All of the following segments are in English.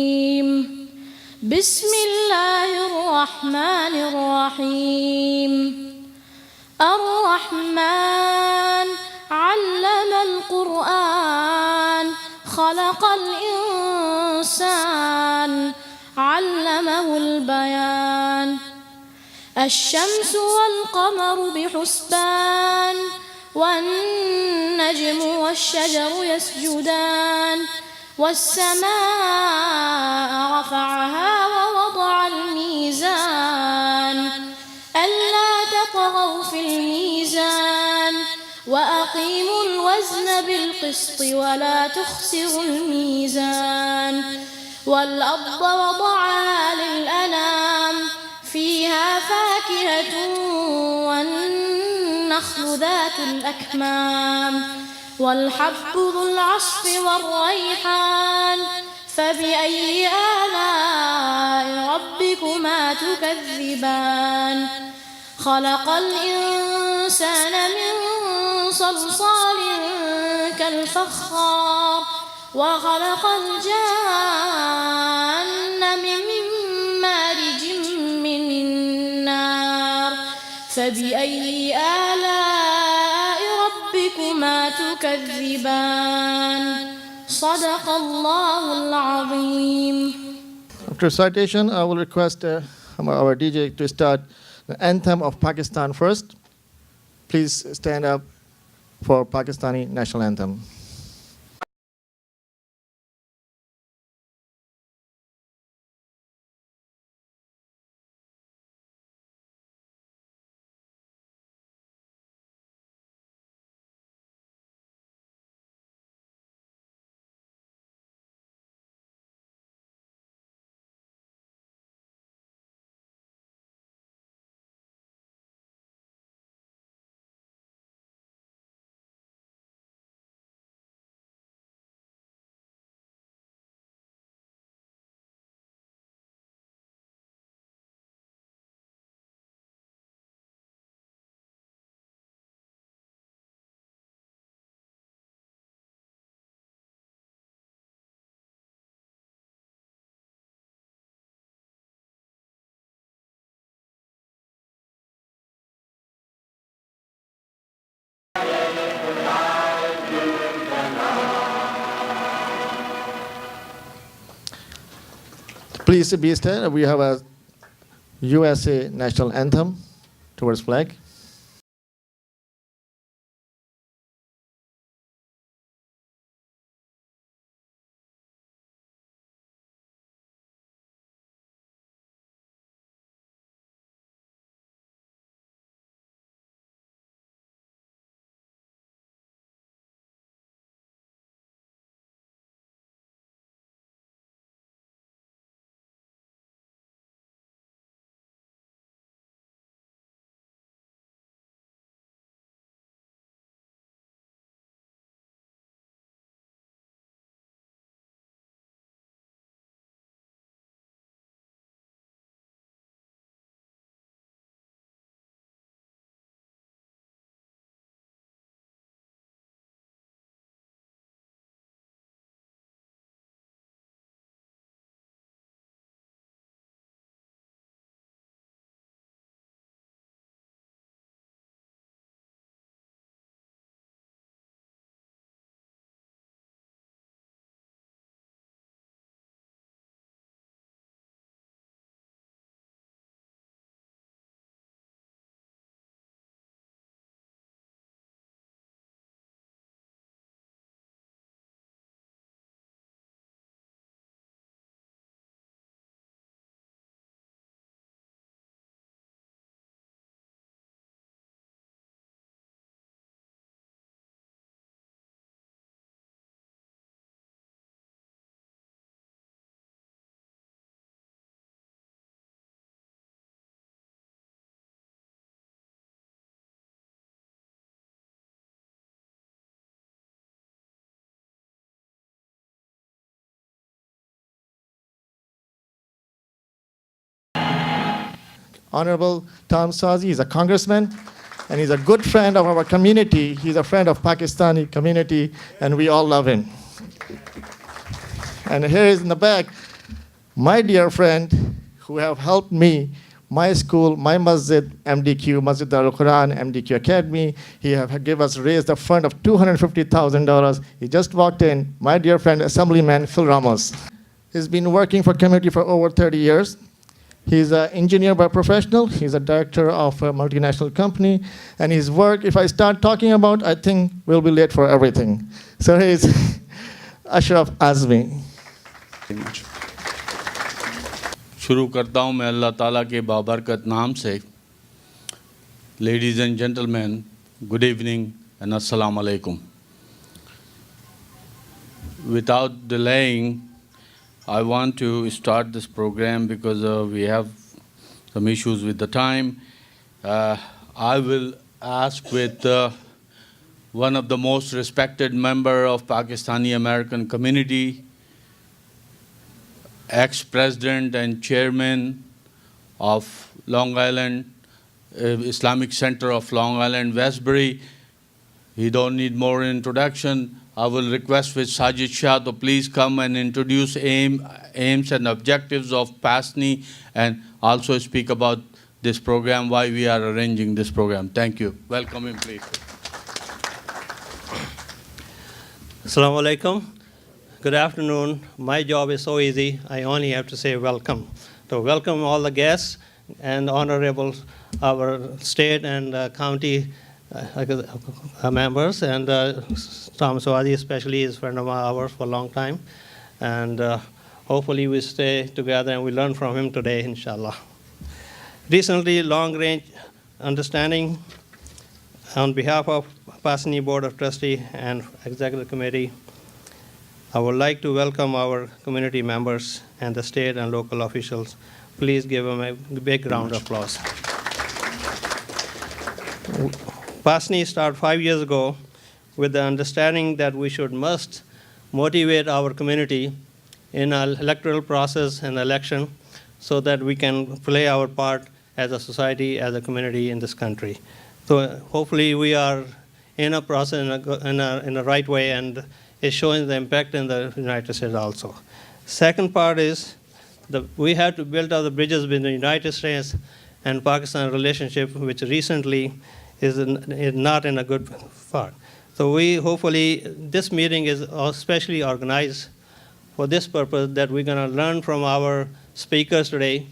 الرجيم بسم الله الرحمن الرحيم الرحمن علم القرآن خلق الإنسان علمه البيان الشمس والقمر بحسبان والنجم والشجر يسجدان والسماء رفعها ووضع الميزان ألا تطغوا في الميزان وأقيموا الوزن بالقسط ولا تخسروا الميزان والأرض وضعها للأنام فيها فاكهة والنخل ذات الأكمام والحب ذو العصف والريحان فبأي آلاء ربكما تكذبان خلق الإنسان من صلصال كالفخار وخلق الجان من مارج من نار فبأي آلاء ربكما تكذبان صدق الله العظيم. After recitation, I will request our DJ to start the anthem of Pakistan first. Please stand up for Pakistani national anthem. Please be still. We have a USA national anthem towards flag. Honorable Tom Sazi is a congressman, and he's a good friend of our community. He's a friend of Pakistani community, and we all love him. And here is in the back, my dear friend who have helped me, my school, my masjid, MDQ, Masjid Al Quran, MDQ Academy. He have give us raised a fund of $250,000. He just walked in, my dear friend, Assemblyman Phil Ramos. He's been working for community for over 30 years. He's an engineer by professional. He's a director of a multinational company. And his work, if I start talking about, I think we'll be late for everything. So he's Ashraf Azmi. शुरू करता हूँ मैं अल्लाह ताला के बाबरकत नाम से. Ladies and gentlemen, good evening and assalamu alaikum. Without delaying, I want to start this program because we have some issues with the time. I will ask with one of the most respected member of Pakistani American community, ex-president and chairman of Long Island, Islamic Center of Long Island, Westbury. He don't need more introduction. I will request with Sajid Shah to please come and introduce aims and objectives of PASNI and also speak about this program, why we are arranging this program. Thank you. Welcome him, please. Assalamu alaikum. Good afternoon. My job is so easy. I only have to say welcome. So welcome all the guests and honorable our state and county members, and Tom Swazi especially is a friend of ours for a long time, and hopefully we stay together and we learn from him today, inshallah. Recently, long-range understanding on behalf of PASNI Board of Trustee and Executive Committee, I would like to welcome our community members and the state and local officials. Please give them a big round of applause. PASNI started 5 years ago with the understanding that we must motivate our community in an electoral process and election so that we can play our part as a society, as a community in this country. So hopefully we are in a process in a right way, and it's showing the impact in the United States also. Second part is we have to build up the bridges between the United States and Pakistan relationship, which recently is not in a good part. So hopefully this meeting is especially organized for this purpose, that we're going to learn from our speakers today.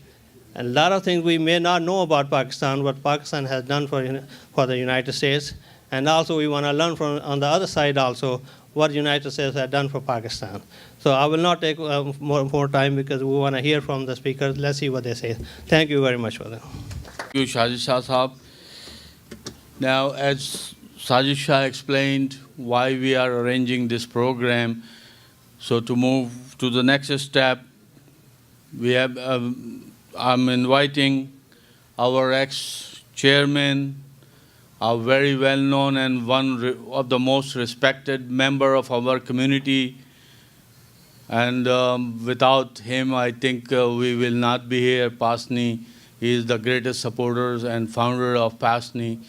And a lot of things we may not know about Pakistan, what Pakistan has done for the United States. And also we want to learn from on the other side also what the United States has done for Pakistan. So I will not take more time because we want to hear from the speakers. Let's see what they say. Thank you very much for that. Thank you, Sajid Shah Sahab. Now, as Sajid Shah explained why we are arranging this program, so to move to the next step, we have, I'm inviting our ex-chairman, a very well-known and one of the most respected member of our community. And without him, I think we will not be here. PASNI, he is the greatest supporter and founder of PASNI.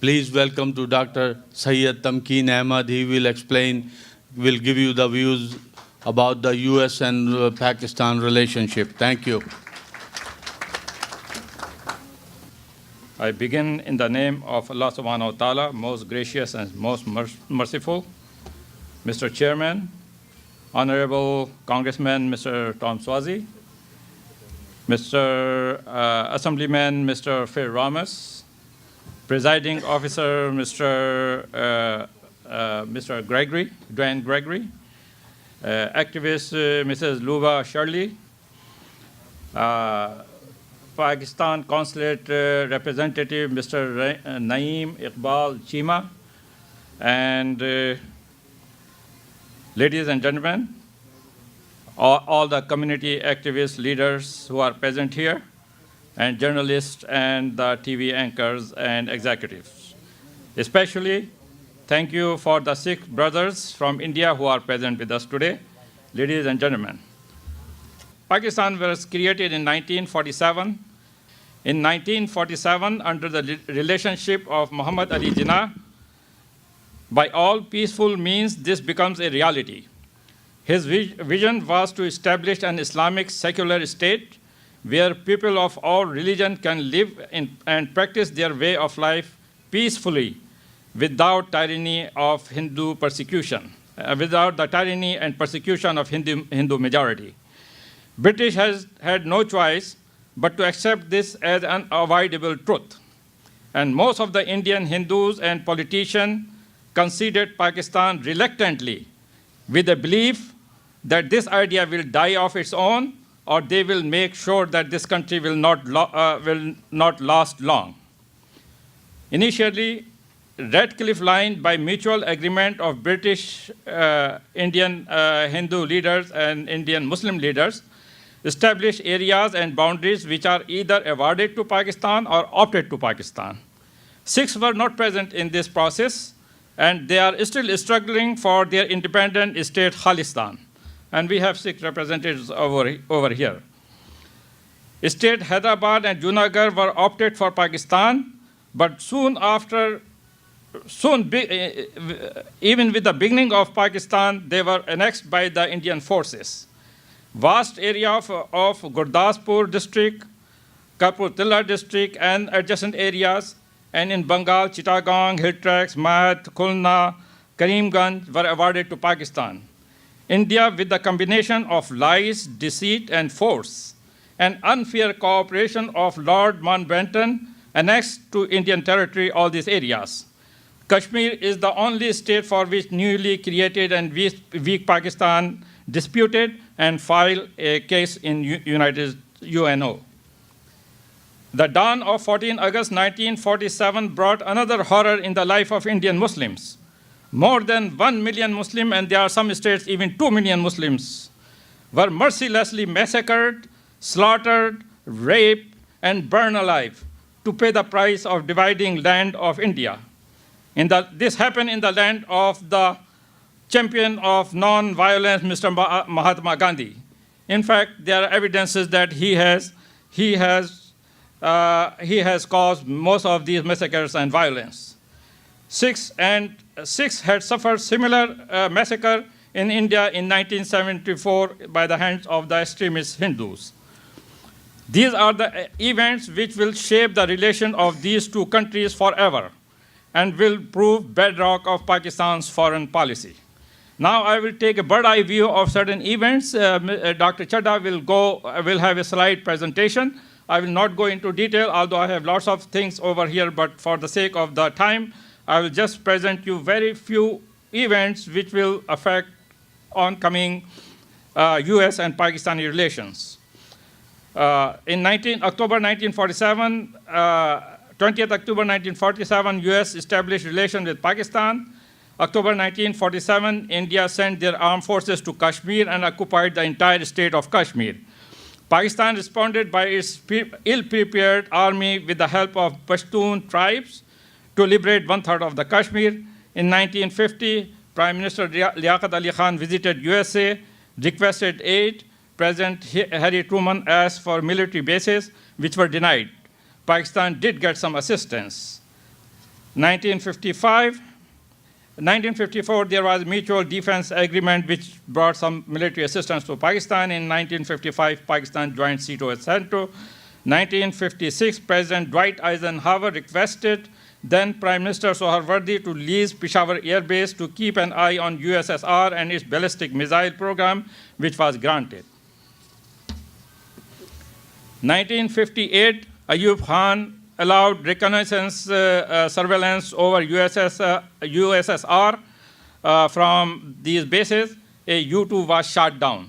Please welcome to Dr. Sayyid Tamkeen Ahmad. He will explain, will give you the views about the US and Pakistan relationship. Thank you. I begin in the name of Allah subhanahu wa ta'ala, most gracious and most merciful. Mr. Chairman, Honorable Congressman Mr. Tom Swazi, Mr. Assemblyman Mr. Phil Ramos, Presiding Officer Mr. Dwayne Gregory, activist Mrs. Luba Shirley, Pakistan Consulate Representative Mr. Naeem Iqbal Chima, and ladies and gentlemen, all the community activist leaders who are present here, and journalists and the TV anchors and executives. Especially, thank you for the Sikh brothers from India who are present with us today. Ladies and gentlemen, Pakistan was created in 1947. In 1947, under the relationship of Muhammad Ali Jinnah, by all peaceful means, this becomes a reality. His vision was to establish an Islamic secular state where people of all religion can live and practice their way of life peacefully without tyranny of Hindu persecution, without the tyranny and persecution of Hindu majority. British has had no choice but to accept this as an unavoidable truth. And most of the Indian Hindus and politicians conceded Pakistan reluctantly with the belief that this idea will die of its own, or they will make sure that this country will not last long. Initially, Radcliffe Line, by mutual agreement of British, Indian Hindu leaders and Indian Muslim leaders, established areas and boundaries which are either awarded to Pakistan or opted to Pakistan. Sikhs were not present in this process, and they are still struggling for their independent state Khalistan. And we have Sikh representatives over here. State Hyderabad and Junagadh were opted for Pakistan, but even with the beginning of Pakistan, they were annexed by the Indian forces. Vast area of Gurdaspur district, Kapurthala district, and adjacent areas, and in Bengal, Chittagong, Hill Tracts, Mahat, Khulna, Karimganj were awarded to Pakistan. India, with the combination of lies, deceit, and force, and unfair cooperation of Lord Mountbatten, annexed to Indian territory all these areas. Kashmir is the only state for which newly created and weak Pakistan disputed and filed a case in UNO. The dawn of 14 August 1947 brought another horror in the life of Indian Muslims. More than 1 million Muslims, and there are some states even 2 million Muslims, were mercilessly massacred, slaughtered, raped, and burned alive to pay the price of dividing land of India. This happened in the land of the champion of non-violence, Mr. Mahatma Gandhi. In fact, there are evidences that he has caused most of these massacres and violence. Sikhs had suffered similar massacre in India in 1974 by the hands of the extremist Hindus. These are the events which will shape the relation of these two countries forever and will prove bedrock of Pakistan's foreign policy. Now I will take a bird's-eye view of certain events. Dr. Chadha will have a slide presentation. I will not go into detail, although I have lots of things over here, but for the sake of the time, I will just present you very few events which will affect oncoming US and Pakistani relations. In October 1947, 20th October 1947, US established relations with Pakistan. October 1947, India sent their armed forces to Kashmir and occupied the entire state of Kashmir. Pakistan responded by its ill-prepared army with the help of Pashtun tribes to liberate 1/3 of the Kashmir. In 1950, Prime Minister Liaquat Ali Khan visited USA, requested aid. President Harry Truman asked for military bases, which were denied. Pakistan did get some assistance. 1954, there was a mutual defense agreement which brought some military assistance to Pakistan. In 1955, Pakistan joined SEATO and CENTO. 1956, President Dwight Eisenhower requested then Prime Minister Sohrawardy to lease Peshawar Air Base to keep an eye on USSR and its ballistic missile program, which was granted. 1958, Ayub Khan allowed reconnaissance surveillance over USSR from these bases. A U-2 was shot down.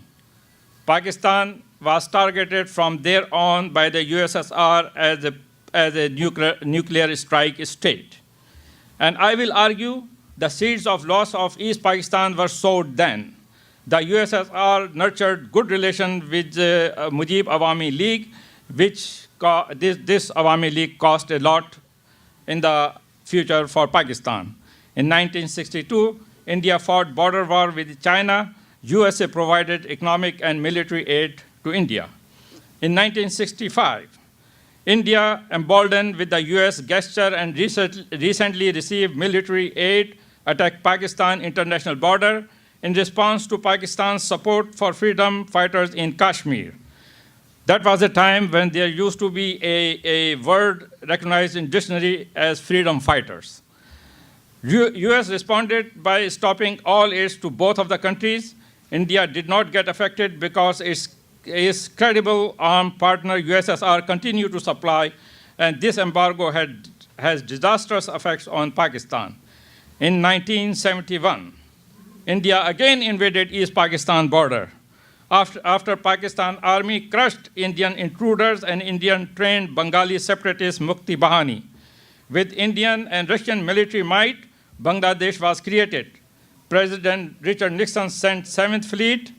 Pakistan was targeted from there on by the USSR as a nuclear strike state. And I will argue the seeds of loss of East Pakistan were sowed then. The USSR nurtured good relations with Mujib Awami League, which this Awami League cost a lot in the future for Pakistan. In 1962, India fought border war with China. USA provided economic and military aid to India. In 1965, India, emboldened with the US gesture and recently received military aid, attacked Pakistan international border. in response to Pakistan's support for freedom fighters in Kashmir. That was a time when there used to be a word recognized in dictionary as freedom fighters. US responded by stopping all aids to both of the countries. India did not get affected because its credible armed partner USSR continued to supply, and this embargo has disastrous effects on Pakistan. In 1971, India again invaded East Pakistan border. After Pakistan army crushed Indian intruders and Indian-trained Bengali separatist Mukti Bahani. With Indian and Russian military might, Bangladesh was created. President Richard Nixon sent 7th Fleet.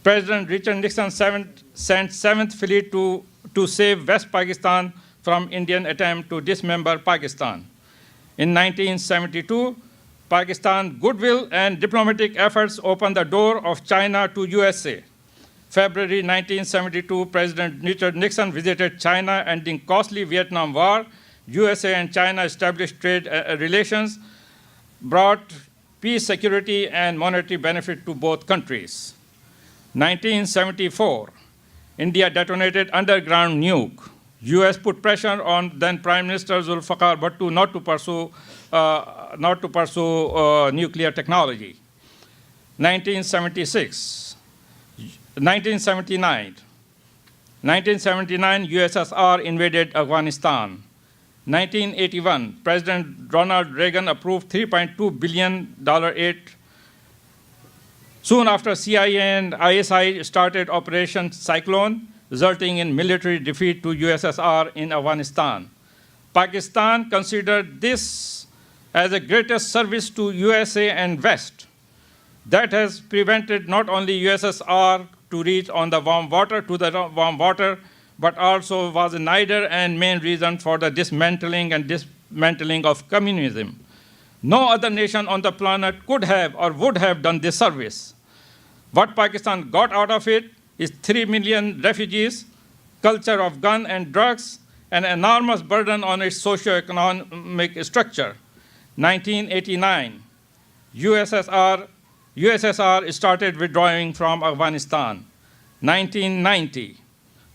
President Richard Nixon sent 7th Fleet to save West Pakistan from Indian attempt to dismember Pakistan. In 1972, Pakistan goodwill and diplomatic efforts opened the door of China to USA. February 1972, President Richard Nixon visited China, ending costly Vietnam War. USA and China established trade relations, brought peace, security, and monetary benefit to both countries. 1974, India detonated underground nuke. US put pressure on then Prime Minister Zulfikar Bhutto not to pursue nuclear technology. 1979, USSR invaded Afghanistan. 1981, President Ronald Reagan approved $3.2 billion aid. Soon after, CIA and ISI started Operation Cyclone, resulting in military defeat to USSR in Afghanistan. Pakistan considered this as the greatest service to USA and West. That has prevented not only USSR to reach on the warm water, but also was a neither and main reason for the dismantling of communism. No other nation on the planet could have or would have done this service. What Pakistan got out of it is 3 million refugees, culture of gun and drugs, an enormous burden on its socio-economic structure. 1989, USSR started withdrawing from Afghanistan. 1990,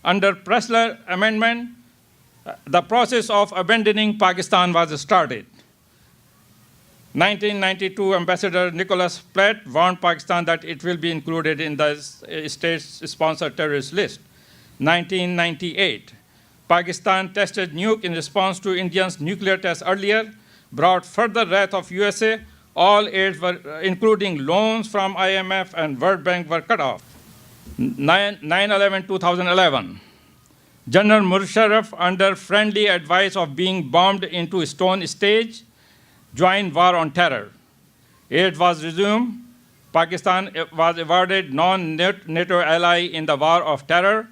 under Pressler Amendment, the process of abandoning Pakistan was started. 1992, Ambassador Nicholas Platt warned Pakistan that it will be included in the state-sponsored terrorist list. 1998, Pakistan tested nuke in response to India's nuclear test earlier, brought further wrath of USA. All aids, including loans from IMF and World Bank, were cut off. 9/11/2011, General Musharraf, under friendly advice of being bombed into stone stage, joined war on terror. Aid was resumed. Pakistan was awarded non-NATO ally in the war of terror.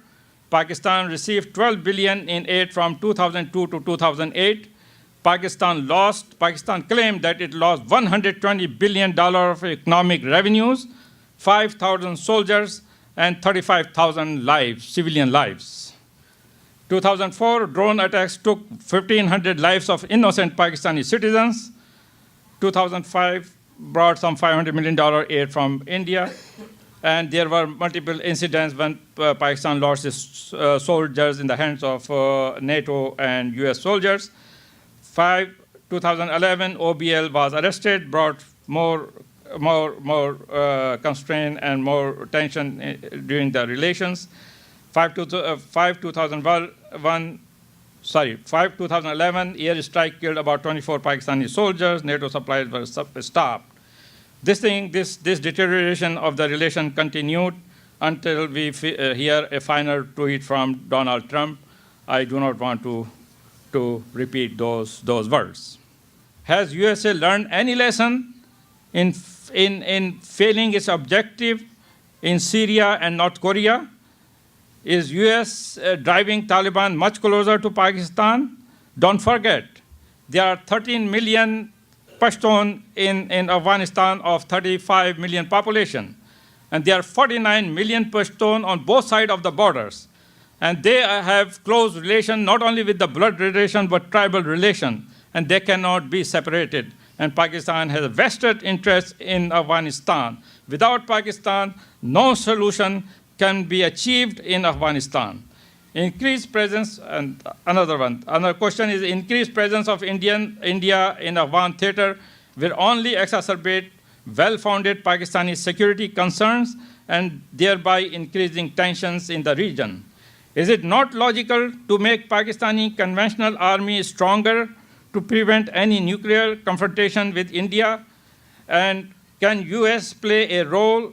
Pakistan received $12 billion in aid from 2002 to 2008. Pakistan claimed that it lost $120 billion of economic revenues, 5,000 soldiers, and 35,000 civilian lives. 2004, drone attacks took 1,500 lives of innocent Pakistani citizens. 2005 brought some $500 million aid from India. And there were multiple incidents when Pakistan lost its soldiers in the hands of NATO and US soldiers. 2011, OBL was arrested, brought more constraint and more tension during the relations. 2011, air strike killed about 24 Pakistani soldiers. NATO supplies were stopped. This deterioration of the relation continued until we hear a final tweet from Donald Trump. I do not want to repeat those words. Has USA learned any lesson in failing its objective in Syria and North Korea? Is US driving Taliban much closer to Pakistan? Don't forget, there are 13 million Pashtun in Afghanistan of 35 million population. And there are 49 million Pashtun on both sides of the borders. And they have close relation, not only with the blood relation, but tribal relation. And they cannot be separated. and Pakistan has a vested interest in Afghanistan. Without Pakistan, no solution can be achieved in Afghanistan. Increased presence, and another question is increased presence of India in Afghan theater will only exacerbate well-founded Pakistani security concerns and thereby increasing tensions in the region. Is it not logical to make Pakistani conventional army stronger to prevent any nuclear confrontation with India? And can US play a role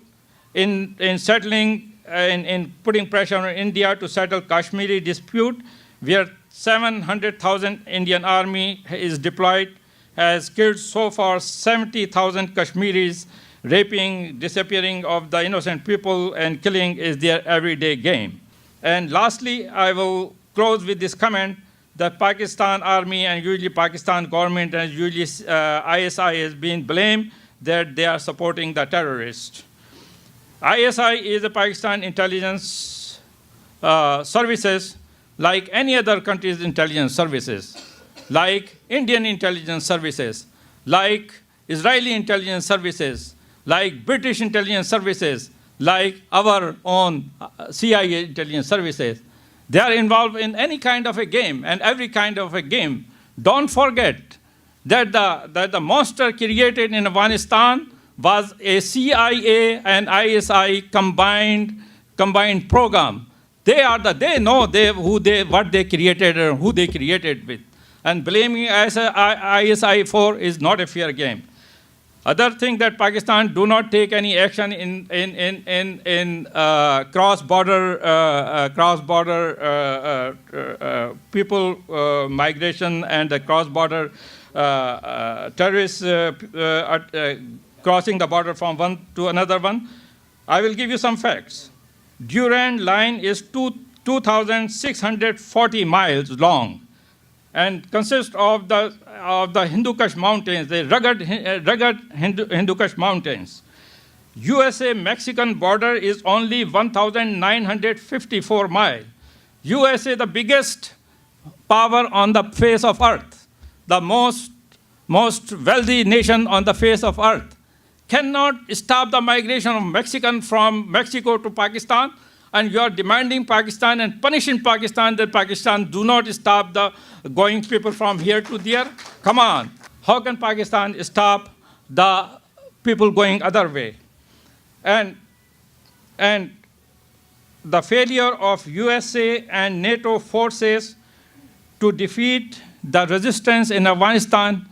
in settling, in putting pressure on India to settle Kashmiri dispute, where 700,000 Indian army is deployed, has killed so far 70,000 Kashmiris, raping, disappearing of the innocent people, and killing is their everyday game. And lastly, I will close with this comment that Pakistan Army and usually Pakistan government and usually ISI has been blamed that they are supporting the terrorists. ISI is the Pakistan intelligence services like any other country's intelligence services, like Indian intelligence services, like Israeli intelligence services, like British intelligence services, like our own CIA intelligence services. They are involved in any kind of a game and every kind of a game. Don't forget that the monster created in Afghanistan was a CIA and ISI combined program. They know what they created and who they created with. And blaming ISI for is not a fair game. Other thing that Pakistan do not take any action in cross-border people migration and the cross-border terrorists crossing the border from one to another one. I will give you some facts. Durand line is 2,640 miles long and consists of the Hindu Kush mountains, the rugged Hindu Kush mountains. USA-Mexican border is only 1,954 miles. USA, the biggest power on the face of earth, the most wealthy nation on the face of earth, cannot stop the migration of Mexicans from Mexico to Pakistan, and you are demanding Pakistan and punishing Pakistan that Pakistan do not stop the going people from here to there. Come on. How can Pakistan stop the people going other way? And the failure of USA and NATO forces to defeat the resistance in Afghanistan,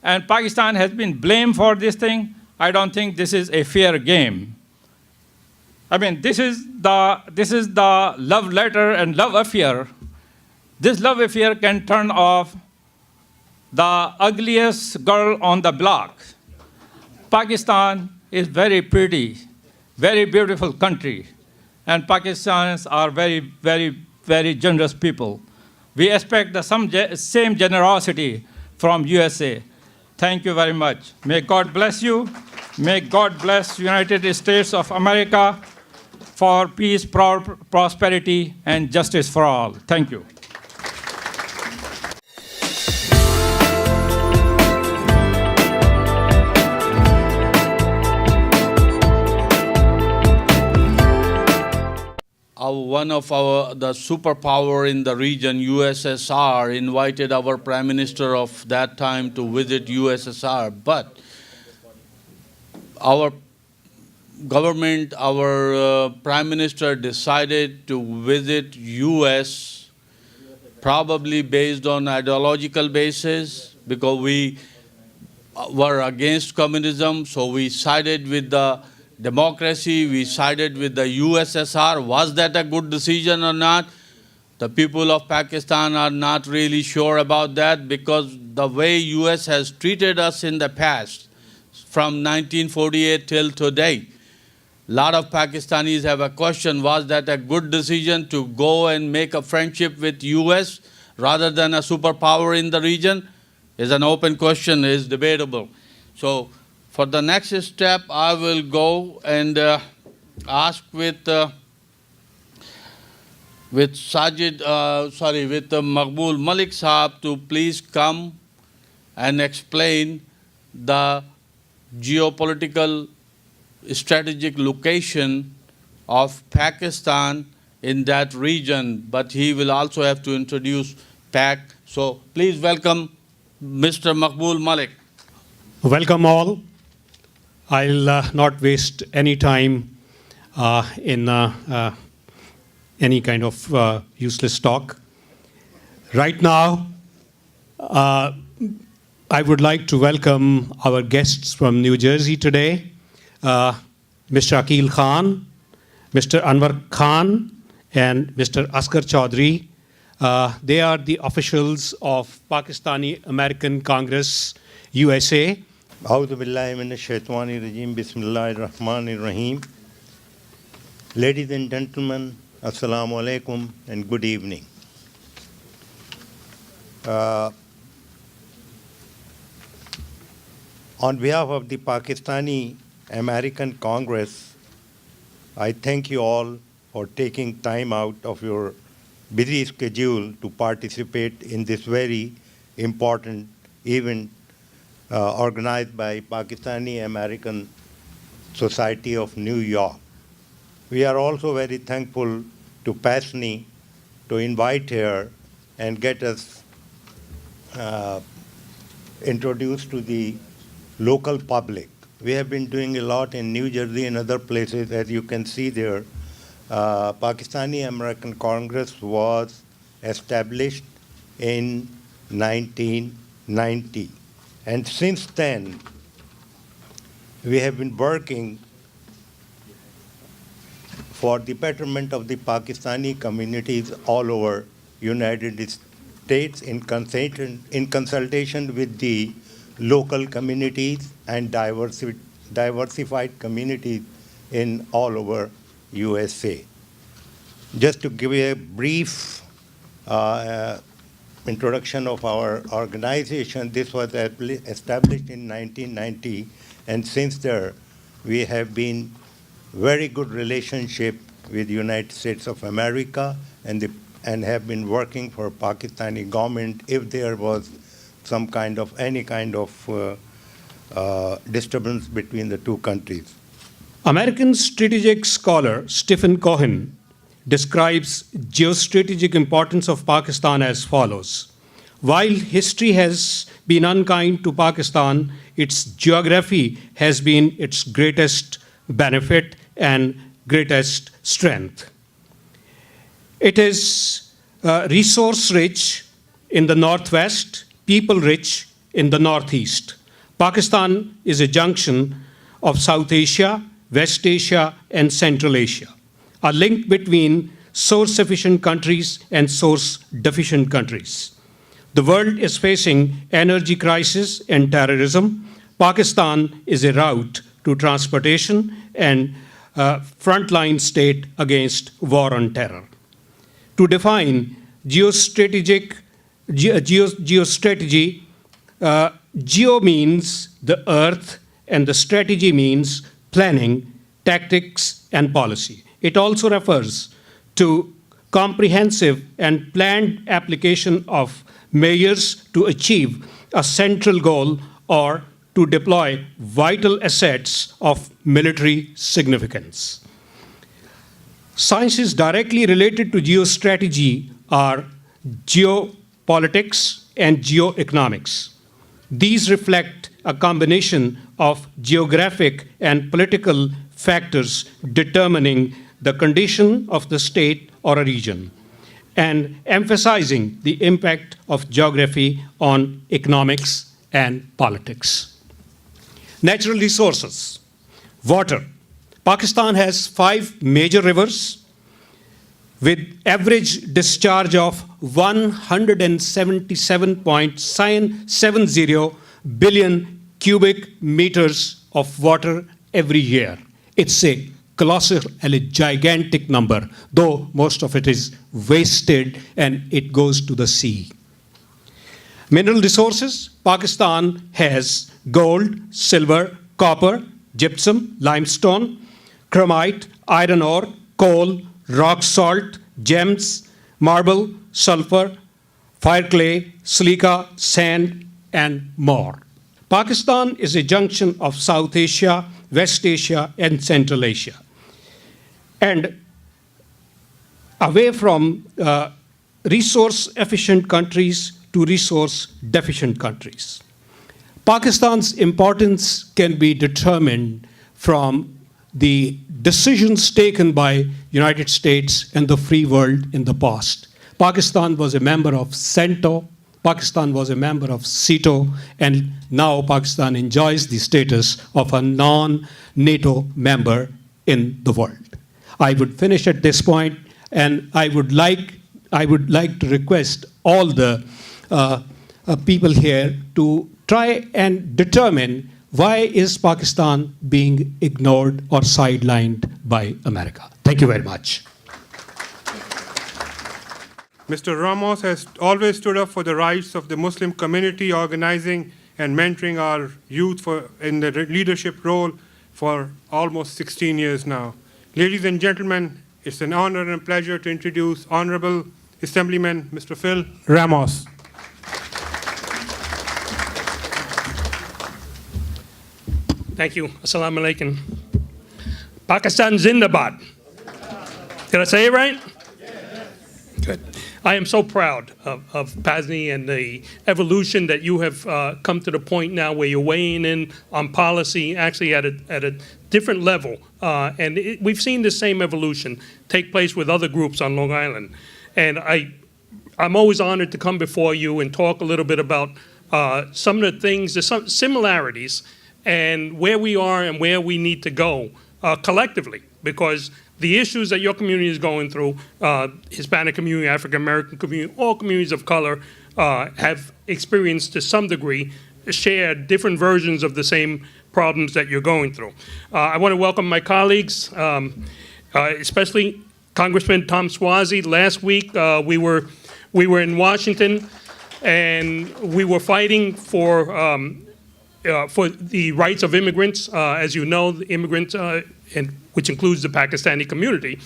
and Pakistan has been blamed for this thing. I don't think this is a fair game. I mean, this is the love letter and love affair. This love affair can turn off the ugliest girl on the block. Pakistan is very pretty, very beautiful country, and Pakistanis are very, very, very generous people. We expect the same generosity from USA. Thank you very much. May God bless you. May God bless United States of America for peace, prosperity, and justice for all. Thank you. The superpower in the region, USSR, invited our Prime Minister of that time to visit USSR, but our government, our Prime Minister decided to visit US probably based on ideological basis, because we were against communism, so we sided with the democracy, we sided with the USSR. Was that a good decision or not? The people of Pakistan are not really sure about that, because the way US has treated us in the past, from 1948 till today, a lot of Pakistanis have a question, was that a good decision to go and make a friendship with US rather than a superpower in the region? Is an open question, is debatable. So for the next step, I will go and ask with Maqbool Malik Saab to please come and explain the geopolitical strategic location of Pakistan in that region, but he will also have to introduce PAK. So please welcome Mr. Maqbool Malik. Welcome all. I'll not waste any time in any kind of useless talk. Right now, I would like to welcome our guests from New Jersey today, Mr. Akil Khan, Mr. Anwar Khan, and Mr. Asghar Chaudhry. They are the officials of Pakistani American Congress, USA. A'udhu billahi minash shaitani rajim. Bismillahir Rahmanir Rahim. Ladies and gentlemen, assalamu alaikum and good evening. On behalf of the Pakistani American Congress, I thank you all for taking time out of your busy schedule to participate in this very important event organized by Pakistani American Society of New York. We are also very thankful to PASNI to invite here and get us introduced to the local public. We have been doing a lot in New Jersey and other places. As you can see there, Pakistani American Congress was established in 1990. And since then, we have been working for the betterment of the Pakistani communities all over United States in consultation with the local communities and diversified communities in all over USA. Just to give you a brief introduction of our organization, this was established in 1990, and since there, we have been very good relationship with the United States of America and have been working for Pakistani government if there was some kind of any kind of disturbance between the two countries. American strategic scholar Stephen Cohen describes geostrategic importance of Pakistan as follows. While history has been unkind to Pakistan, its geography has been its greatest benefit and greatest strength. It is resource-rich in the northwest, people-rich in the northeast. Pakistan is a junction of South Asia, West Asia, and Central Asia, a link between source-efficient countries and source-deficient countries. The world is facing energy crisis and terrorism. Pakistan is a route to transportation and frontline state against war on terror. To define geostrategy, geo means the earth and the strategy means planning, tactics, and policy. It also refers to comprehensive and planned application of measures to achieve a central goal or to deploy vital assets of military significance. Sciences directly related to geostrategy are geopolitics and geoeconomics. These reflect a combination of geographic and political factors determining the condition of the state or a region, and emphasizing the impact of geography on economics and politics. Natural resources. Water. Pakistan has 5 major rivers with average discharge of 177.70 billion cubic meters of water every year. It's a colossal and a gigantic number, though most of it is wasted and it goes to the sea. Mineral resources. Pakistan has gold, silver, copper, gypsum, limestone, chromite, iron ore, coal, rock salt, gems, marble, sulfur, fire clay, silica, sand, and more. Pakistan is a junction of South Asia, West Asia, and Central Asia. And away from resource-efficient countries to resource-deficient countries. Pakistan's importance can be determined from the decisions taken by United States and the free world in the past. Pakistan was a member of CENTO, Pakistan was a member of CETO, and now Pakistan enjoys the status of a non-NATO member in the world. I would finish at this point, and I would like to request all the people here to try and determine why is Pakistan being ignored or sidelined by America. Thank you very much. Mr. Ramos has always stood up for the rights of the Muslim community, organizing and mentoring our youth in the leadership role for almost 16 years now. Ladies and gentlemen, it's an honor and a pleasure to introduce Honorable Assemblyman Mr. Phil Ramos. Thank you. Assalamu alaikum. Pakistan Zindabad. Did I say it right? Good. I am so proud of PASNI and the evolution that you have come to the point now where you're weighing in on policy actually at a different level. We've seen the same evolution take place with other groups on Long Island. And I'm always honored to come before you and talk a little bit about some of the things, there's some similarities, and where we are and where we need to go collectively, because the issues that your community is going through, Hispanic community, African American community, all communities of color have experienced to some degree, shared different versions of the same problems that you're going through. I want to welcome my colleagues, especially Congressman Tom Suozzi. Last week we were in Washington, and we were fighting for the rights of immigrants. As you know, the immigrants, which includes the Pakistani community,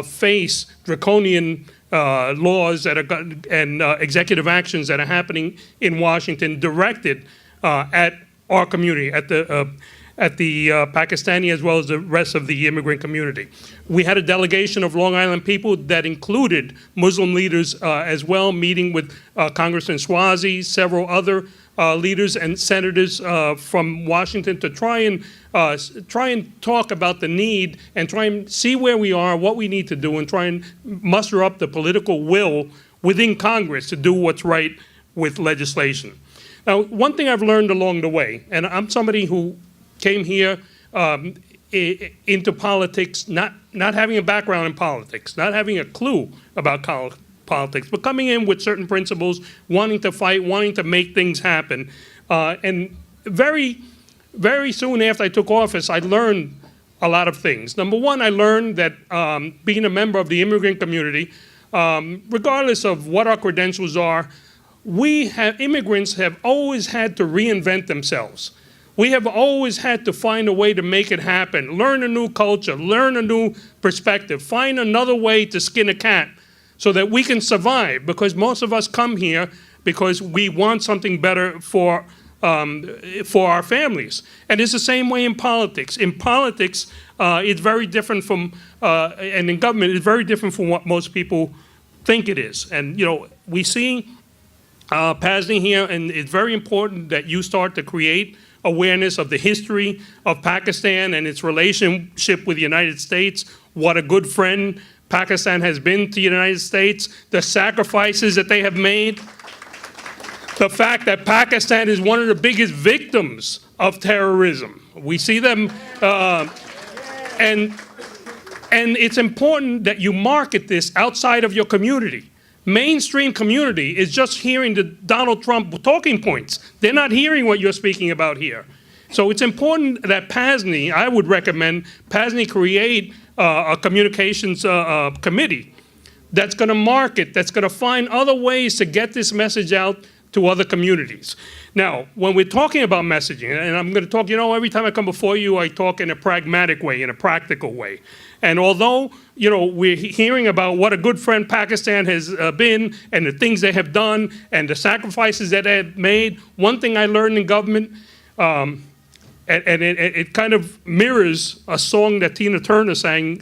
face draconian laws that are and executive actions that are happening in Washington directed at our community, at the Pakistani as well as the rest of the immigrant community. We had a delegation of Long Island people that included Muslim leaders as well, meeting with Congressman Suozzi, several other leaders and senators from Washington to try and talk about the need and try and see where we are, what we need to do, and try and muster up the political will within Congress to do what's right with legislation. Now, one thing I've learned along the way, and I'm somebody who came here into politics, not having a background in politics, not having a clue about politics, but coming in with certain principles, wanting to fight, wanting to make things happen. And very, very soon after I took office, I learned a lot of things. Number one, I learned that being a member of the immigrant community, regardless of what our credentials are, immigrants have always had to reinvent themselves. We have always had to find a way to make it happen, learn a new culture, learn a new perspective, find another way to skin a cat so that we can survive, because most of us come here because we want something better for our families. And it's the same way in politics. In politics, it's very different from, and in government, it's very different from what most people think it is. And, you know, we see PASNI here, and it's very important that you start to create awareness of the history of Pakistan and its relationship with the United States, what a good friend Pakistan has been to the United States, the sacrifices that they have made, the fact that Pakistan is one of the biggest victims of terrorism. We see them, and it's important that you market this outside of your community. Mainstream community is just hearing the Donald Trump talking points. They're not hearing what you're speaking about here. So it's important that PASNI, I would recommend PASNI create a communications committee that's going to market, that's going to find other ways to get this message out to other communities. Now, when we're talking about messaging, and I'm going to talk, you know, every time I come before you, I talk in a pragmatic way, in a practical way. And although, you know, we're hearing about what a good friend Pakistan has been and the things they have done and the sacrifices that they have made, one thing I learned in government, And it kind of mirrors a song that Tina Turner sang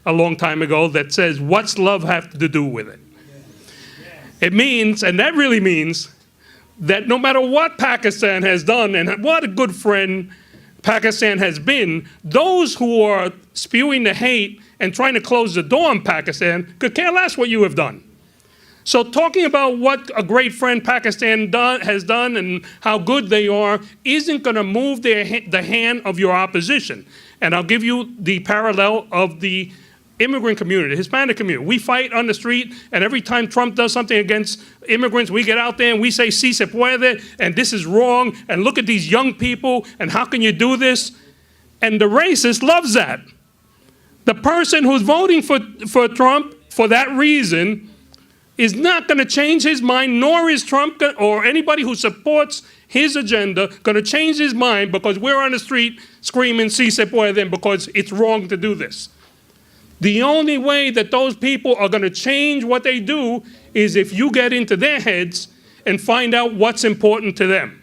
a long time ago that says, "What's love have to do with it?" It means, and that really means, that no matter what Pakistan has done and what a good friend Pakistan has been, those who are spewing the hate and trying to close the door on Pakistan could care less what you have done. So talking about what a great friend Pakistan has done and how good they are isn't going to move the hand of your opposition. And I'll give you the parallel of the immigrant community, the Hispanic community. We fight on the street, and every time Trump does something against immigrants, we get out there and we say, "Si se puede," and this is wrong, and look at these young people, and how can you do this? And the racist loves that. The person who's voting for Trump for that reason is not going to change his mind, nor is Trump or anybody who supports his agenda going to change his mind because we're on the street screaming "Si se puede" and because it's wrong to do this. The only way that those people are going to change what they do is if you get into their heads and find out what's important to them.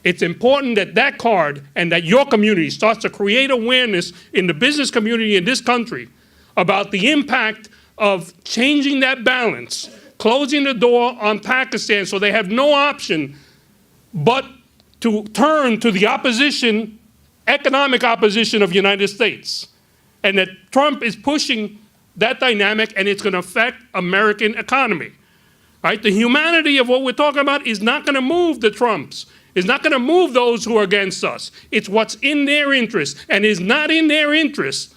It's important that that card and that your community starts to create awareness in the business community in this country about the impact of changing that balance, closing the door on Pakistan so they have no option but to turn to the opposition, economic opposition of the United States. And that Trump is pushing that dynamic, and it's going to affect American economy. Right? The humanity of what we're talking about is not going to move the Trumps. It's not going to move those who are against us. It's what's in their interest, and it's not in their interest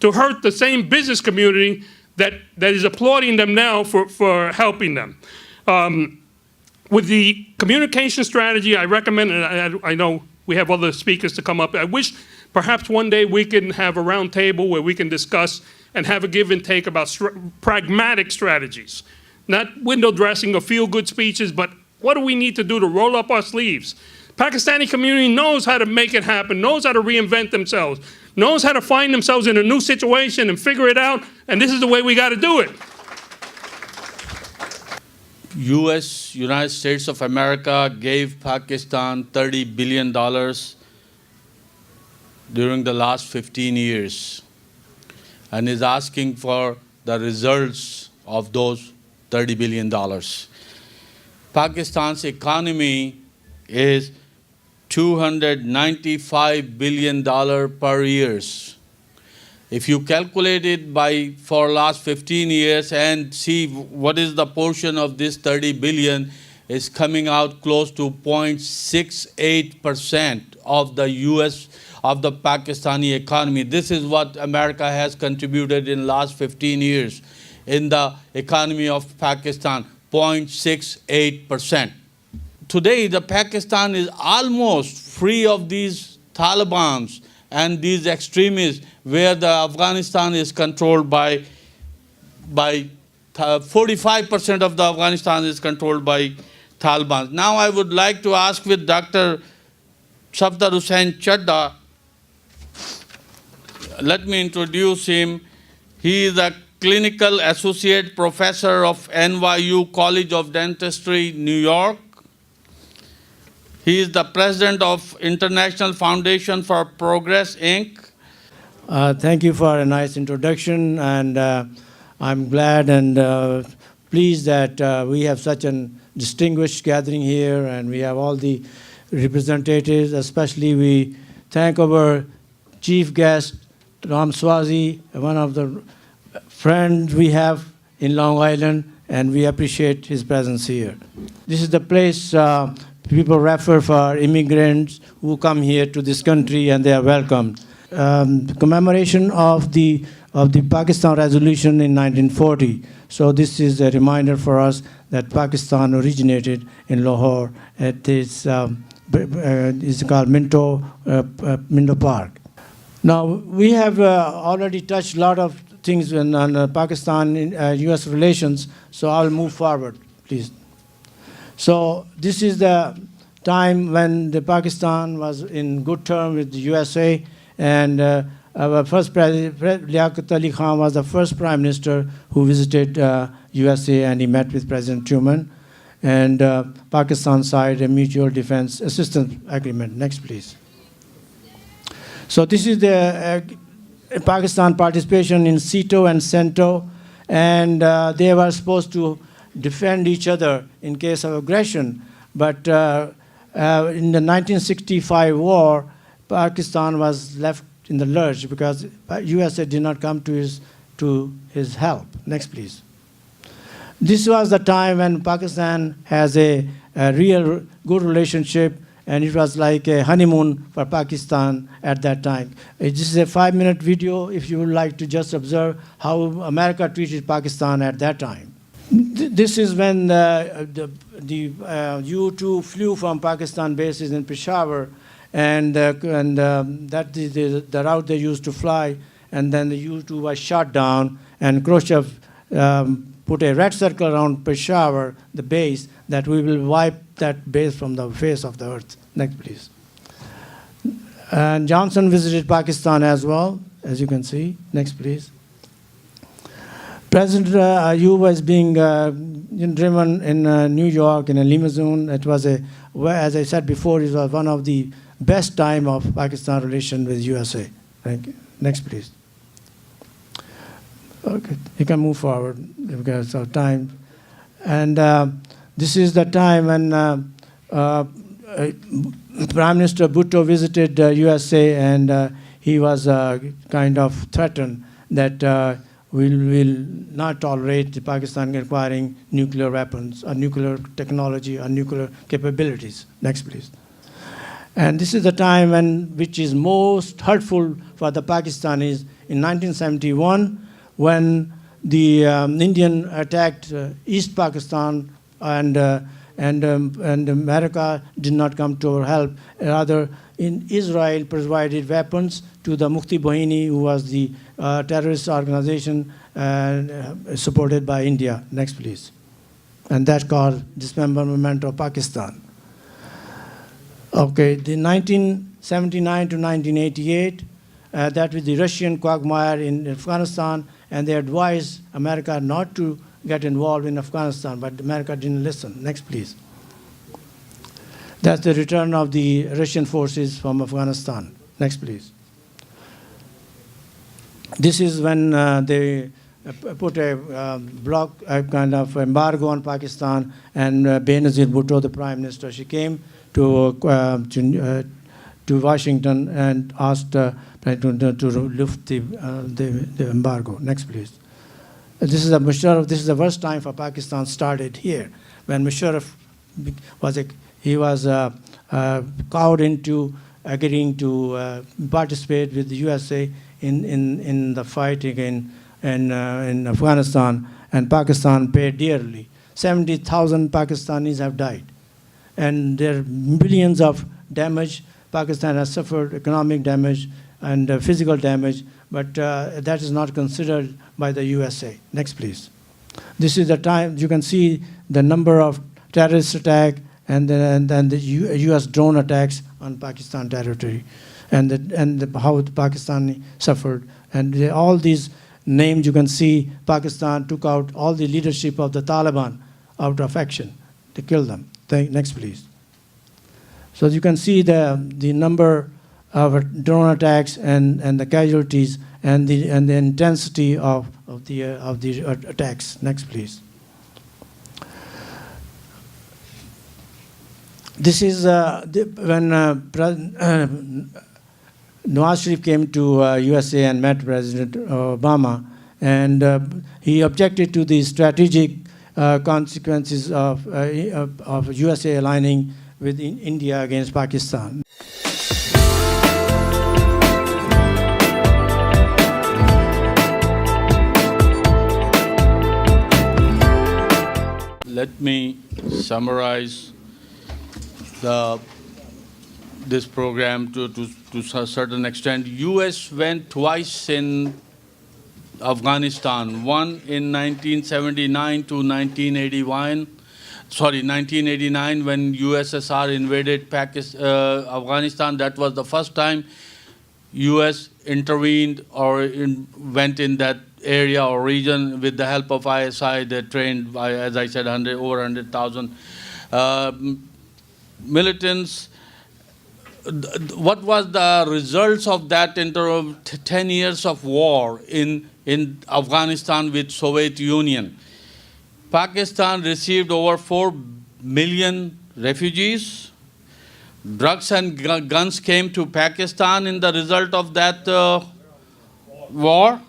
to hurt the same business community that is applauding them now for helping them. With the communication strategy, I recommend, and I know we have other speakers to come up. I wish perhaps one day we can have a round table where we can discuss and have a give and take about pragmatic strategies. Not window dressing or feel-good speeches, but what do we need to do to roll up our sleeves? Pakistani community knows how to make it happen, knows how to reinvent themselves, knows how to find themselves in a new situation and figure it out, and this is the way we got to do it. United States of America, gave Pakistan $30 billion during the last 15 years and is asking for the results of those $30 billion. Pakistan's economy is $295 billion per year. If you calculate it for last 15 years and see what is the portion of this 30 billion, is coming out close to 0.68% of the Pakistani economy. This is what America has contributed in last 15 years in the economy of Pakistan, 0.68%. Today, the Pakistan is almost free of these Talibans and these extremists, where the Afghanistan is controlled by 45% of the Afghanistan is controlled by Taliban. Now I would like to ask with Dr. Safdar Hussain Chadda, let me introduce him. He is a clinical associate professor of NYU College of Dentistry, New York. He is the president of International Foundation for Progress, Inc. Thank you for a nice introduction, and I'm glad and pleased that we have such a distinguished gathering here, and we have all the representatives. Especially we thank our chief guest, Ram Swazi, one of the friends we have in Long Island, and we appreciate his presence here. This is the place people refer for immigrants who come here to this country, and they are welcome. Commemoration of the Pakistan resolution in 1940. So this is a reminder for us that Pakistan originated in Lahore at this is called Minto Park. Now we have already touched a lot of things on Pakistan-U.S. relations. So I'll move forward, please. So this is the time when the Pakistan was in good terms with the USA, and our first president, Liaquat Ali Khan, was the first prime minister who visited USA, and he met with President Truman. and Pakistan side a mutual defense assistance agreement. Next, please. So this is the Pakistan participation in CETO and CENTO, and they were supposed to defend each other in case of aggression. But in the 1965 war, Pakistan was left in the lurch because USA did not come to his help. Next, please. This was the time when Pakistan has a real good relationship, and it was like a honeymoon for Pakistan at that time. This is a 5-minute video if you would like to just observe how America treated Pakistan at that time. This is when the U-2 flew from Pakistan bases in Peshawar, and that is the route they used to fly, and then the U-2 was shot down, and Khrushchev put a red circle around Peshawar, the base, that we will wipe that base from the face of the earth. Next, please. And Johnson visited Pakistan as well, as you can see. Next, please. President Ayub was being driven in New York in a limousine. It was as I said before, it was one of the best time of Pakistan relation with USA. Thank you. Next, please. Okay, you can move forward because of time. And this is the time when Prime Minister Bhutto visited USA, and he was kind of threatened that we will not tolerate Pakistan acquiring nuclear weapons or nuclear technology or nuclear capabilities. Next, please. And this is the time which is most hurtful for the Pakistanis in 1971, when the Indian attacked East Pakistan, and America did not come to our help. Rather, Israel provided weapons to the Mufti Bahini, who was the terrorist organization supported by India. Next, please. And that caused dismemberment of Pakistan. Okay, the 1979 to 1988, that was the Russian quagmire in Afghanistan, and they advised America not to get involved in Afghanistan, but America didn't listen. Next, please. That's the return of the Russian forces from Afghanistan. Next, please. This is when they put a block, a kind of embargo on Pakistan, and Benazir Bhutto, the prime minister, she came to Washington and asked to lift the embargo. Next, please. This is Musharraf. This is the worst time for Pakistan started here, when Musharraf was cowed into agreeing to participate with the USA in the fight again in Afghanistan, and Pakistan paid dearly. 70,000 Pakistanis have died, and there are millions of damage. Pakistan has suffered economic damage and physical damage, but that is not considered by the USA. Next, please. This is the time you can see the number of terrorist attacks and the US drone attacks on Pakistan territory, and how the Pakistani suffered. And all these names you can see, Pakistan took out all the leadership of the Taliban out of action to kill them. Next, please. So you can see the number of drone attacks and the casualties and the intensity of the attacks. Next, please. This is when Nawaz Sharif came to USA and met President Obama, and he objected to the strategic consequences of USA aligning with India against Pakistan. Let me summarize this program to a certain extent. U.S. went twice in Afghanistan, one in 1979 to 1989. 1989 when USSR invaded Afghanistan. That was the first time U.S. intervened or went in that area or region with the help of ISI. They trained, as I said, over 100,000 militants. What was the results of that 10 years of war in Afghanistan with Soviet Union? Pakistan received over 4 million refugees. Drugs and guns came to Pakistan in the result of that war.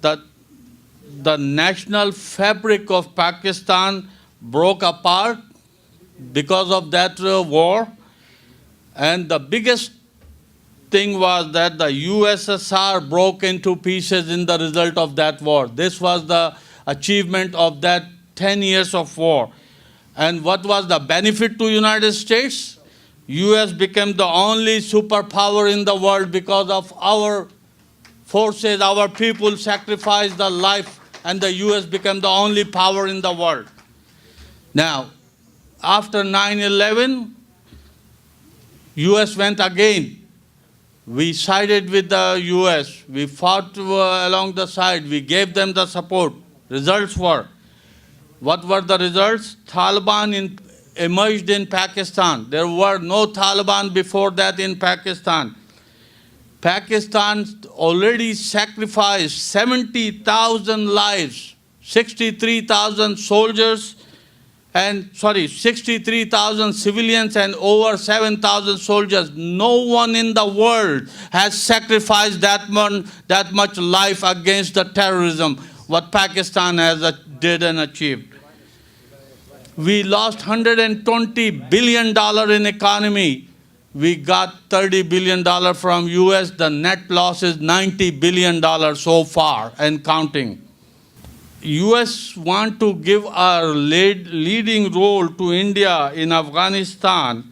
The national fabric of Pakistan broke apart because of that war. And the biggest thing was that the USSR broke into pieces in the result of that war. This was the achievement of that 10 years of war. And what was the benefit to United States? US became the only superpower in the world because of our forces, our people sacrificed their life, and the US became the only power in the world. Now, after 9/11, US went again. We sided with the US. We fought along the side. We gave them the support. Results were, what were the results? Taliban emerged in Pakistan. There were no Taliban before that in Pakistan. Pakistan already sacrificed 70,000 lives, 63,000 soldiers, 63,000 civilians and over 7,000 soldiers. No one in the world has sacrificed that much life against the terrorism, what Pakistan has did and achieved. We lost $120 billion in economy. We got $30 billion from US. The net loss is $90 billion so far and counting. US want to give a leading role to India in Afghanistan.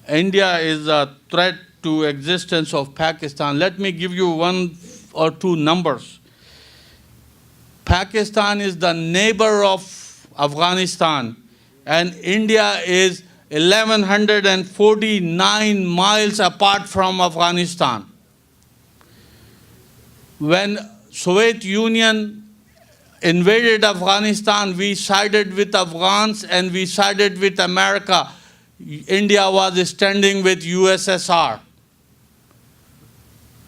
India is a threat to existence of Pakistan. Let me give you one or two numbers. Pakistan is the neighbor of Afghanistan, and India is 1,149 miles apart from Afghanistan. When Soviet Union invaded Afghanistan, we sided with Afghans and we sided with America. India was standing with USSR.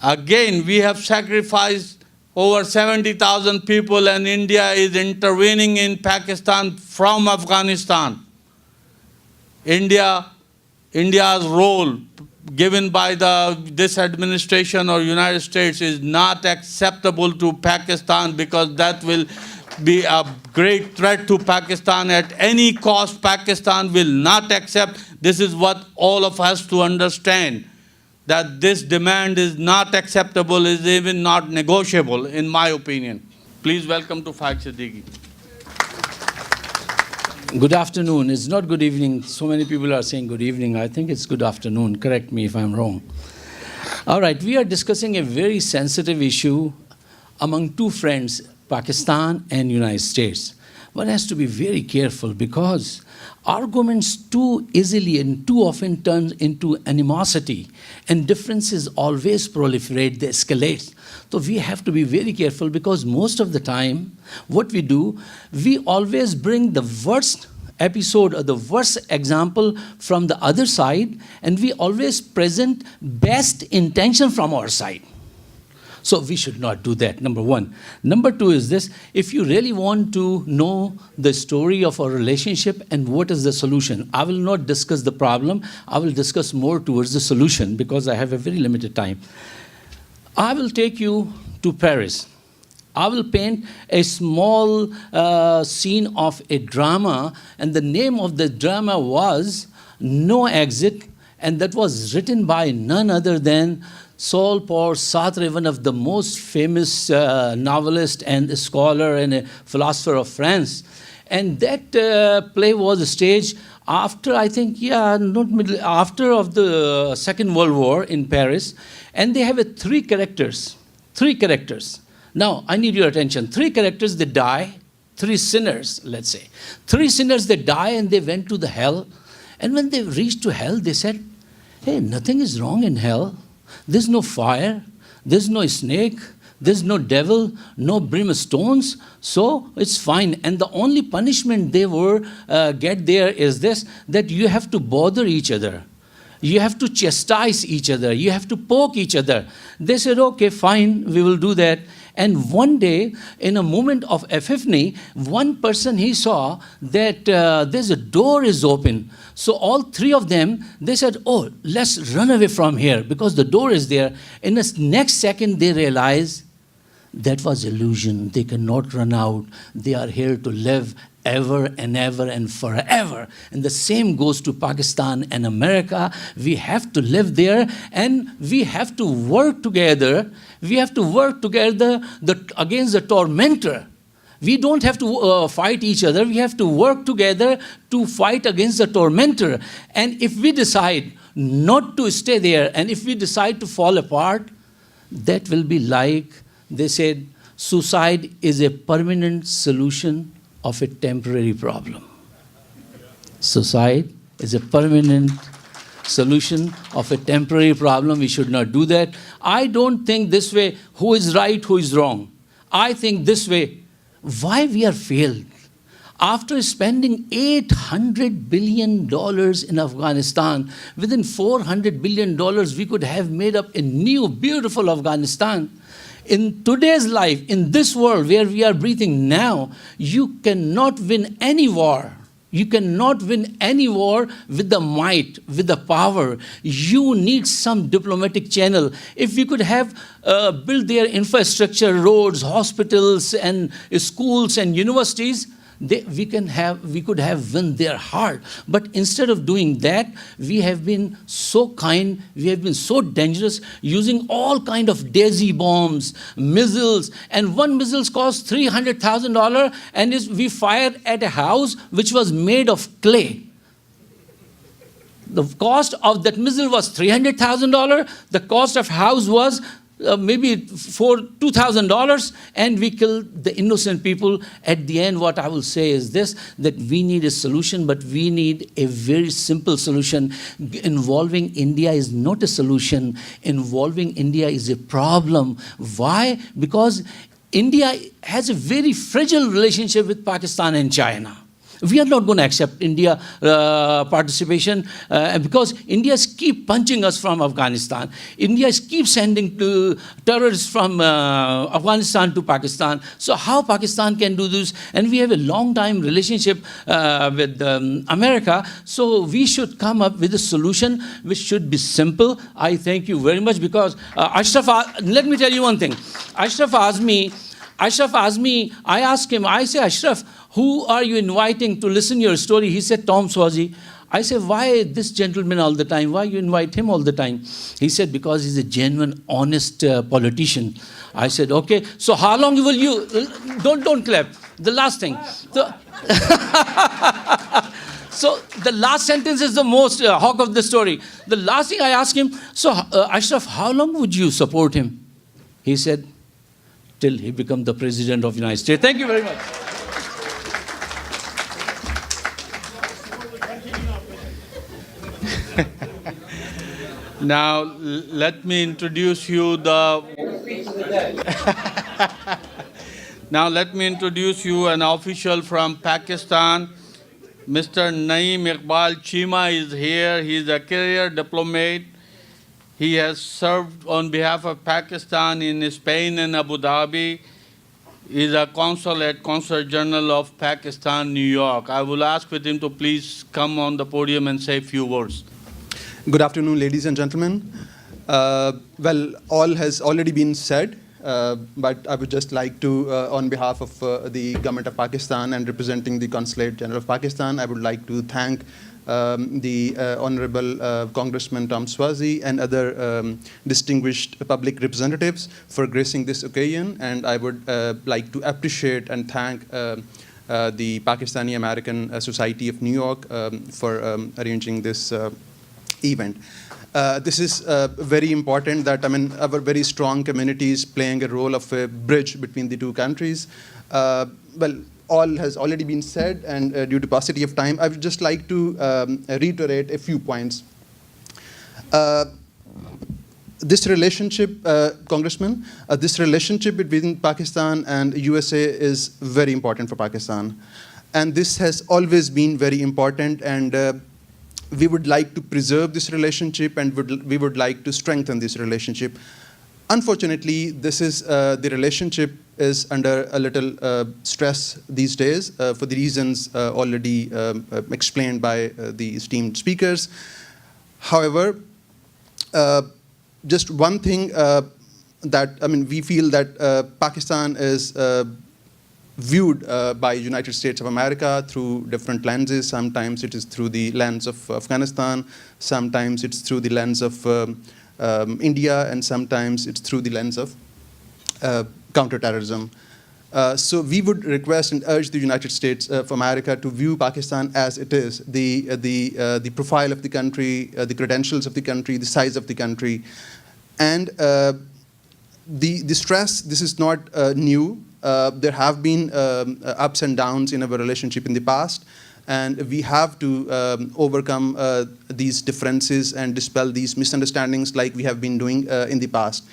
Again, we have sacrificed over 70,000 people, and India is intervening in Pakistan from Afghanistan. India's role given by this administration or United States is not acceptable to Pakistan, because that will be a great threat to Pakistan at any cost. Pakistan will not accept. This is what all of us to understand, that this demand is not acceptable, is even not negotiable, in my opinion. Please welcome to Faik Siddiqui. Good afternoon. It's not good evening. So many people are saying good evening. I think it's good afternoon. Correct me if I'm wrong. All right, we are discussing a very sensitive issue among two friends, Pakistan and United States. One has to be very careful, because arguments too easily and too often turn into animosity, and differences always proliferate, they escalate. So we have to be very careful, because most of the time what we do, we always bring the worst episode or the worst example from the other side, and we always present best intention from our side. So we should not do that, number one. Number two is this: if you really want to know the story of our relationship and what is the solution, I will not discuss the problem. I will discuss more towards the solution, because I have a very limited time. I will take you to Paris. I will paint a small scene of a drama, and the name of the drama was No Exit, and that was written by none other than Paul Sartre, one of the most famous novelist and scholar and a philosopher of France. And that play was staged after, I think, after of the Second World War in Paris. And they have three characters. Now, I need your attention. Three characters, they die. Three sinners, let's say. Three sinners, they die, and they went to the hell. And when they reached to hell, they said, hey, nothing is wrong in hell. There's no fire, there's no snake, There's no devil, no brimstones, so it's fine. And the only punishment they were get there is this, that you have to bother each other. You have to chastise each other. You have to poke each other. They said, okay, fine, we will do that. And one day, in a moment of epiphany, one person, he saw that there's a door is open. So all three of them, they said, oh, let's run away from here because the door is there. In the next second, they realized that was illusion. They cannot run out. They are here to live ever and ever and forever. And the same goes to Pakistan and America. We have to live there and we have to work together. We have to work together against the tormentor. We don't have to fight each other. We have to work together to fight against the tormentor. And if we decide not to stay there and if we decide to fall apart, that will be like, they said, suicide is a permanent solution of a temporary problem. Suicide is a permanent solution of a temporary problem. We should not do that. I don't think this way, who is right, who is wrong. I think this way, why we are failed. After spending $800 billion in Afghanistan, within $400 billion, we could have made up a new, beautiful Afghanistan. In today's life, in this world where we are breathing now, you cannot win any war. You cannot win any war with the might, with the power. You need some diplomatic channel. If we could have built their infrastructure, roads, hospitals, and schools and universities, we could have won their heart. But instead of doing that, we have been so kind, we have been so dangerous, using all kind of daisy bombs, missiles, and one missile cost $300,000, and we fired at a house which was made of clay. The cost of that missile was $300,000. The cost of house was maybe for $2,000, and we killed the innocent people. At the end, what I will say is this, that we need a solution, but we need a very simple solution. Involving India is not a solution. Involving India is a problem. Why? Because India has a very fragile relationship with Pakistan and China. We are not going to accept India participation because India keep punching us from Afghanistan. India keeps sending terrorists from Afghanistan to Pakistan. So how Pakistan can do this? And we have a long time relationship with America. So we should come up with a solution which should be simple. I thank you very much because Ashraf, let me tell you one thing. Ashraf asked me, I asked him, I say, Ashraf, who are you inviting to listen to your story? He said, Tom Swazi. I said, why this gentleman all the time? Why you invite him all the time? He said, because he's a genuine, honest politician. I said, okay, so how long will you, don't clap. The last thing. So the last sentence is the most hawk of the story. The last thing I asked him, so Ashraf, how long would you support him? He said, till he becomes the President of the United States. Thank you very much. Now, let me introduce you an official from Pakistan. Mr. Naeem Iqbal Chima is here. He is a career diplomat. He has served on behalf of Pakistan in Spain and Abu Dhabi. He is a consul at Consul General of Pakistan, New York. I will ask with him to please come on the podium and say a few words. Good afternoon, ladies and gentlemen. Well, all has already been said, but I would just like to, on behalf of the government of Pakistan and representing the Consulate General of Pakistan, I would like to thank the Honorable Congressman Tom Swazi and other distinguished public representatives for gracing this occasion. And I would like to appreciate and thank the Pakistani American Society of New York for arranging this event. This is very important that, our very strong community is playing a role of a bridge between the two countries. Well, all has already been said, and due to paucity of time, I would just like to reiterate a few points. this relationship, Congressman, this relationship between Pakistan and USA is very important for Pakistan. And this has always been very important, and we would like to preserve this relationship, and we would like to strengthen this relationship. Unfortunately, the relationship is under a little stress these days for the reasons already explained by the esteemed speakers. However, just one thing we feel that Pakistan is viewed by United States of America through different lenses. Sometimes it is through the lens of Afghanistan, sometimes it's through the lens of India, and sometimes it's through the lens of counterterrorism. So we would request and urge the United States of America to view Pakistan as it is, the profile of the country, the credentials of the country, the size of the country. And the stress, this is not new. There have been ups and downs in our relationship in the past, and we have to overcome these differences and dispel these misunderstandings like we have been doing in the past.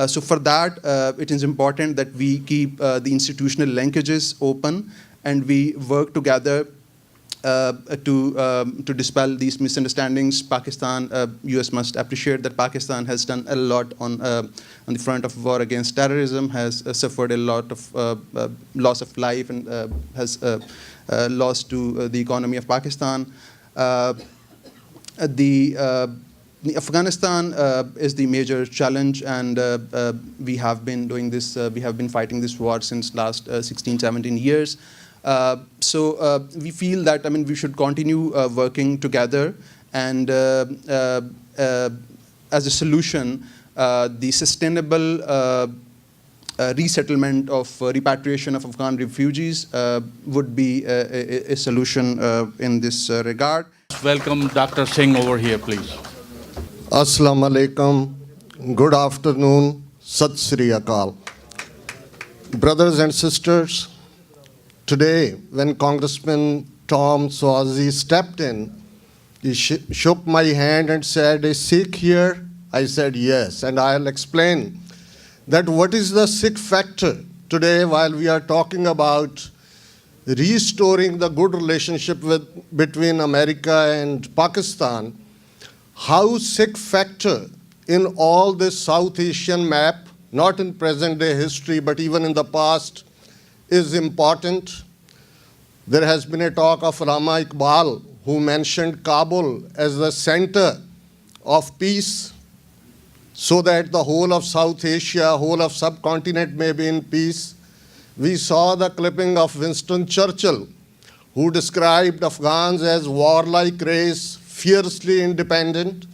So for that, it is important that we keep the institutional linkages open, and we work together to dispel these misunderstandings. Pakistan, US must appreciate that Pakistan has done a lot on the front of war against terrorism, has suffered a lot of loss of life, and has lost to the economy of Pakistan. Afghanistan is the major challenge, and we have been doing this, we have been fighting this war since last 16, 17 years. So we feel that, we should continue working together, and as a solution, the sustainable resettlement of repatriation of Afghan refugees would be a solution in this regard. Welcome Dr. Singh over here, please. Assalamu alaikum, good afternoon, Sat Sri Akal. Brothers and sisters, today when Congressman Tom Swazi stepped in, he shook my hand and said, "A Sikh here?" I said, "Yes," and I'll explain that what is the Sikh factor today while we are talking about restoring the good relationship between America and Pakistan. How Sikh factor in all this South Asian map, not in present day history, but even in the past, is important. There has been a talk of Rama Iqbal, who mentioned Kabul as the center of peace, so that the whole of South Asia, whole of subcontinent may be in peace. We saw the clipping of Winston Churchill, who described Afghans as warlike race, fiercely independent,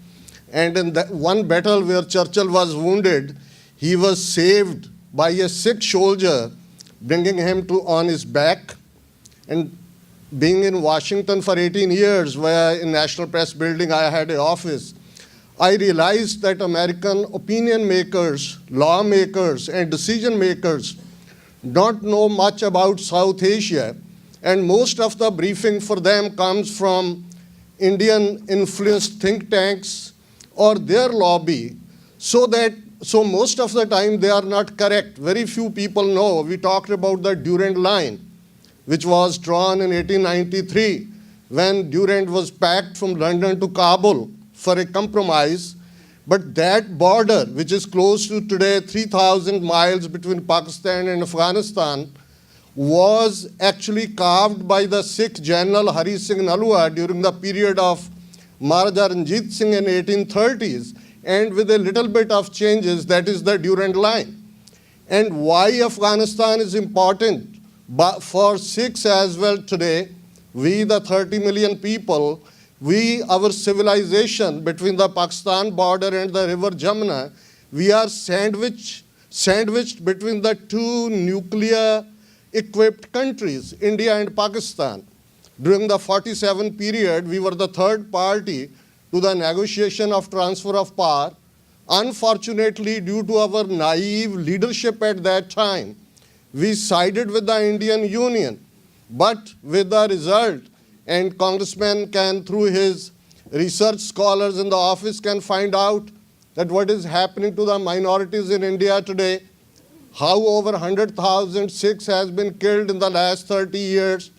and in that one battle where Churchill was wounded, he was saved by a Sikh soldier, bringing him on his back. And being in Washington for 18 years, where in National Press Building I had an office, I realized that American opinion makers, lawmakers, and decision makers don't know much about South Asia, and most of the briefing for them comes from Indian-influenced think tanks or their lobby, so most of the time they are not correct. Very few people know. We talked about the Durand Line, which was drawn in 1893 when Durand was packed from London to Kabul for a compromise. But that border, which is close to today 3,000 miles between Pakistan and Afghanistan, was actually carved by the Sikh general Hari Singh Nalua during the period of Maharaja Ranjit Singh in 1830s, and with a little bit of changes, that is the Durand Line. And why Afghanistan is important but for Sikhs as well today, we the 30 million people, our civilization between the Pakistan border and the river Jamuna, we are sandwiched between the two nuclear-equipped countries, India and Pakistan. During the 47 period, we were the third party to the negotiation of transfer of power. Unfortunately, due to our naive leadership at that time, we sided with the Indian Union, but with the result, and Congressman can, through his research scholars in the office, can find out that what is happening to the minorities in India today, how over 100,000 Sikhs has been killed in the last 30 years,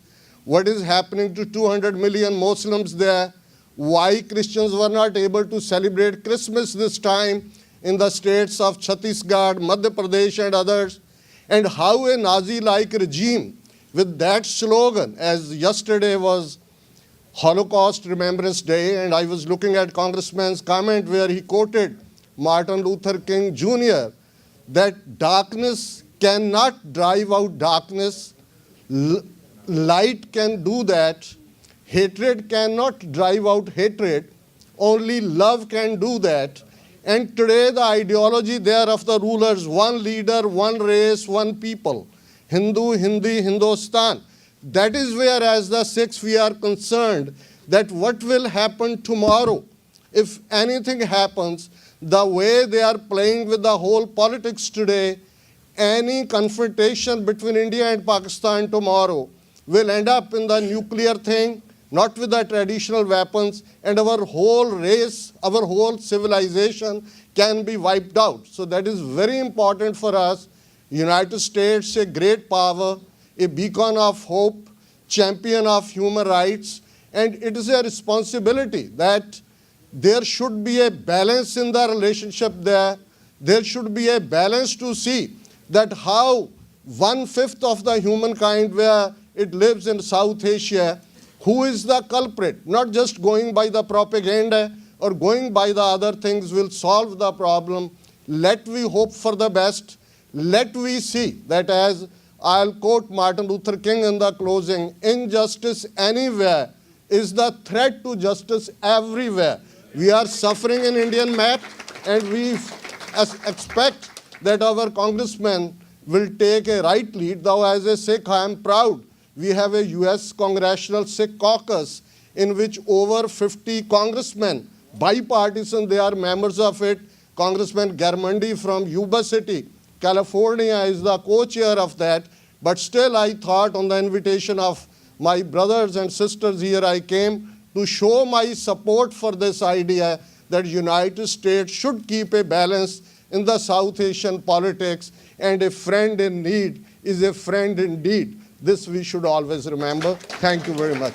what is happening to 200 million Muslims there, why Christians were not able to celebrate Christmas this time in the states of Chhattisgarh, Madhya Pradesh and others, and how a Nazi-like regime with that slogan, as yesterday was Holocaust Remembrance Day, and I was looking at Congressman's comment where he quoted Martin Luther King Jr., that darkness cannot drive out darkness, light can do that, hatred cannot drive out hatred, only love can do that. And today the ideology there of the rulers, one leader, one race, one people, Hindu, Hindi, Hindustan, that is where as the Sikhs we are concerned that what will happen tomorrow if anything happens, the way they are playing with the whole politics today, any confrontation between India and Pakistan tomorrow will end up in the nuclear thing, not with the traditional weapons, and our whole race, our whole civilization can be wiped out. So that is very important for us. United States, a great power, a beacon of hope, champion of human rights, and it is a responsibility that there should be a balance in the relationship there. There should be a balance to see that how 1/5 of the humankind where it lives in South Asia, who is the culprit? Not just going by the propaganda or going by the other things will solve the problem. Let we hope for the best. Let we see that, as I'll quote Martin Luther King in the closing, injustice anywhere is the threat to justice everywhere. We are suffering in Indian map, and we expect that our congressmen will take a right lead. Though as a Sikh, I am proud. We have a US Congressional Sikh Caucus in which over 50 congressmen, bipartisan, they are members of it. Congressman Garmandi from Yuba City, California is the co-chair of that. But still I thought on the invitation of my brothers and sisters here I came to show my support for this idea that United States should keep a balance in the South Asian politics, and a friend in need is a friend indeed. This we should always remember. Thank you very much.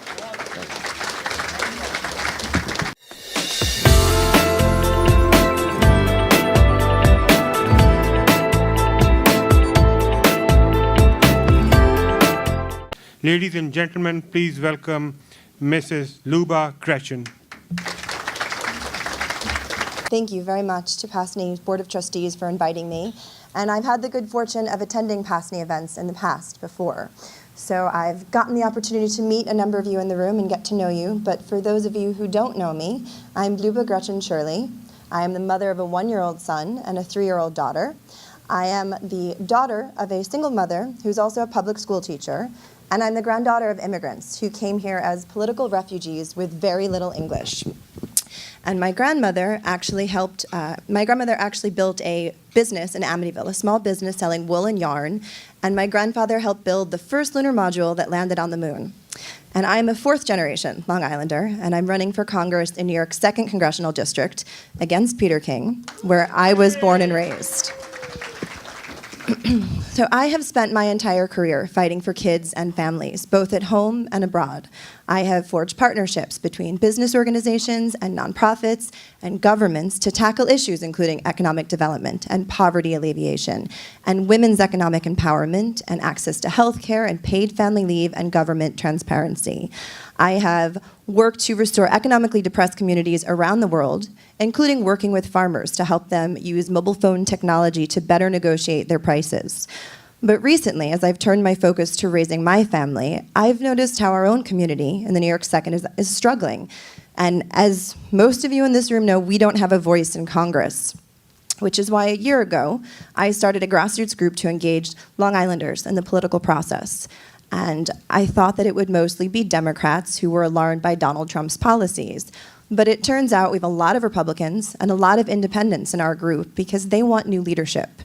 Ladies and gentlemen, please welcome Mrs. Luba Gretchen. Thank you very much to PASNI's Board of Trustees for inviting me. And I've had the good fortune of attending PASNI events in the past before. So I've gotten the opportunity to meet a number of you in the room and get to know you. But for those of you who don't know me, I'm Luba Gretchen Shirley. I am the mother of a 1-year-old son and a 3-year-old daughter. I am the daughter of a single mother who's also a public school teacher. And I'm the granddaughter of immigrants who came here as political refugees with very little English. And my grandmother actually built a business in Amityville, a small business selling wool and yarn. And my grandfather helped build the first lunar module that landed on the moon. And I'm a 4th generation Long Islander, and I'm running for Congress in New York's 2nd Congressional District against Peter King, where I was born and raised. So I have spent my entire career fighting for kids and families, both at home and abroad. I have forged partnerships between business organizations and nonprofits and governments to tackle issues including economic development and poverty alleviation, and women's economic empowerment and access to health care and paid family leave and government transparency. I have worked to restore economically depressed communities around the world, including working with farmers to help them use mobile phone technology to better negotiate their prices. But recently, as I've turned my focus to raising my family, I've noticed how our own community in the New York 2nd is struggling. And as most of you in this room know, we don't have a voice in Congress, which is why a year ago, I started a grassroots group to engage Long Islanders in the political process. And I thought that it would mostly be Democrats who were alarmed by Donald Trump's policies. But it turns out we have a lot of Republicans and a lot of independents in our group because they want new leadership.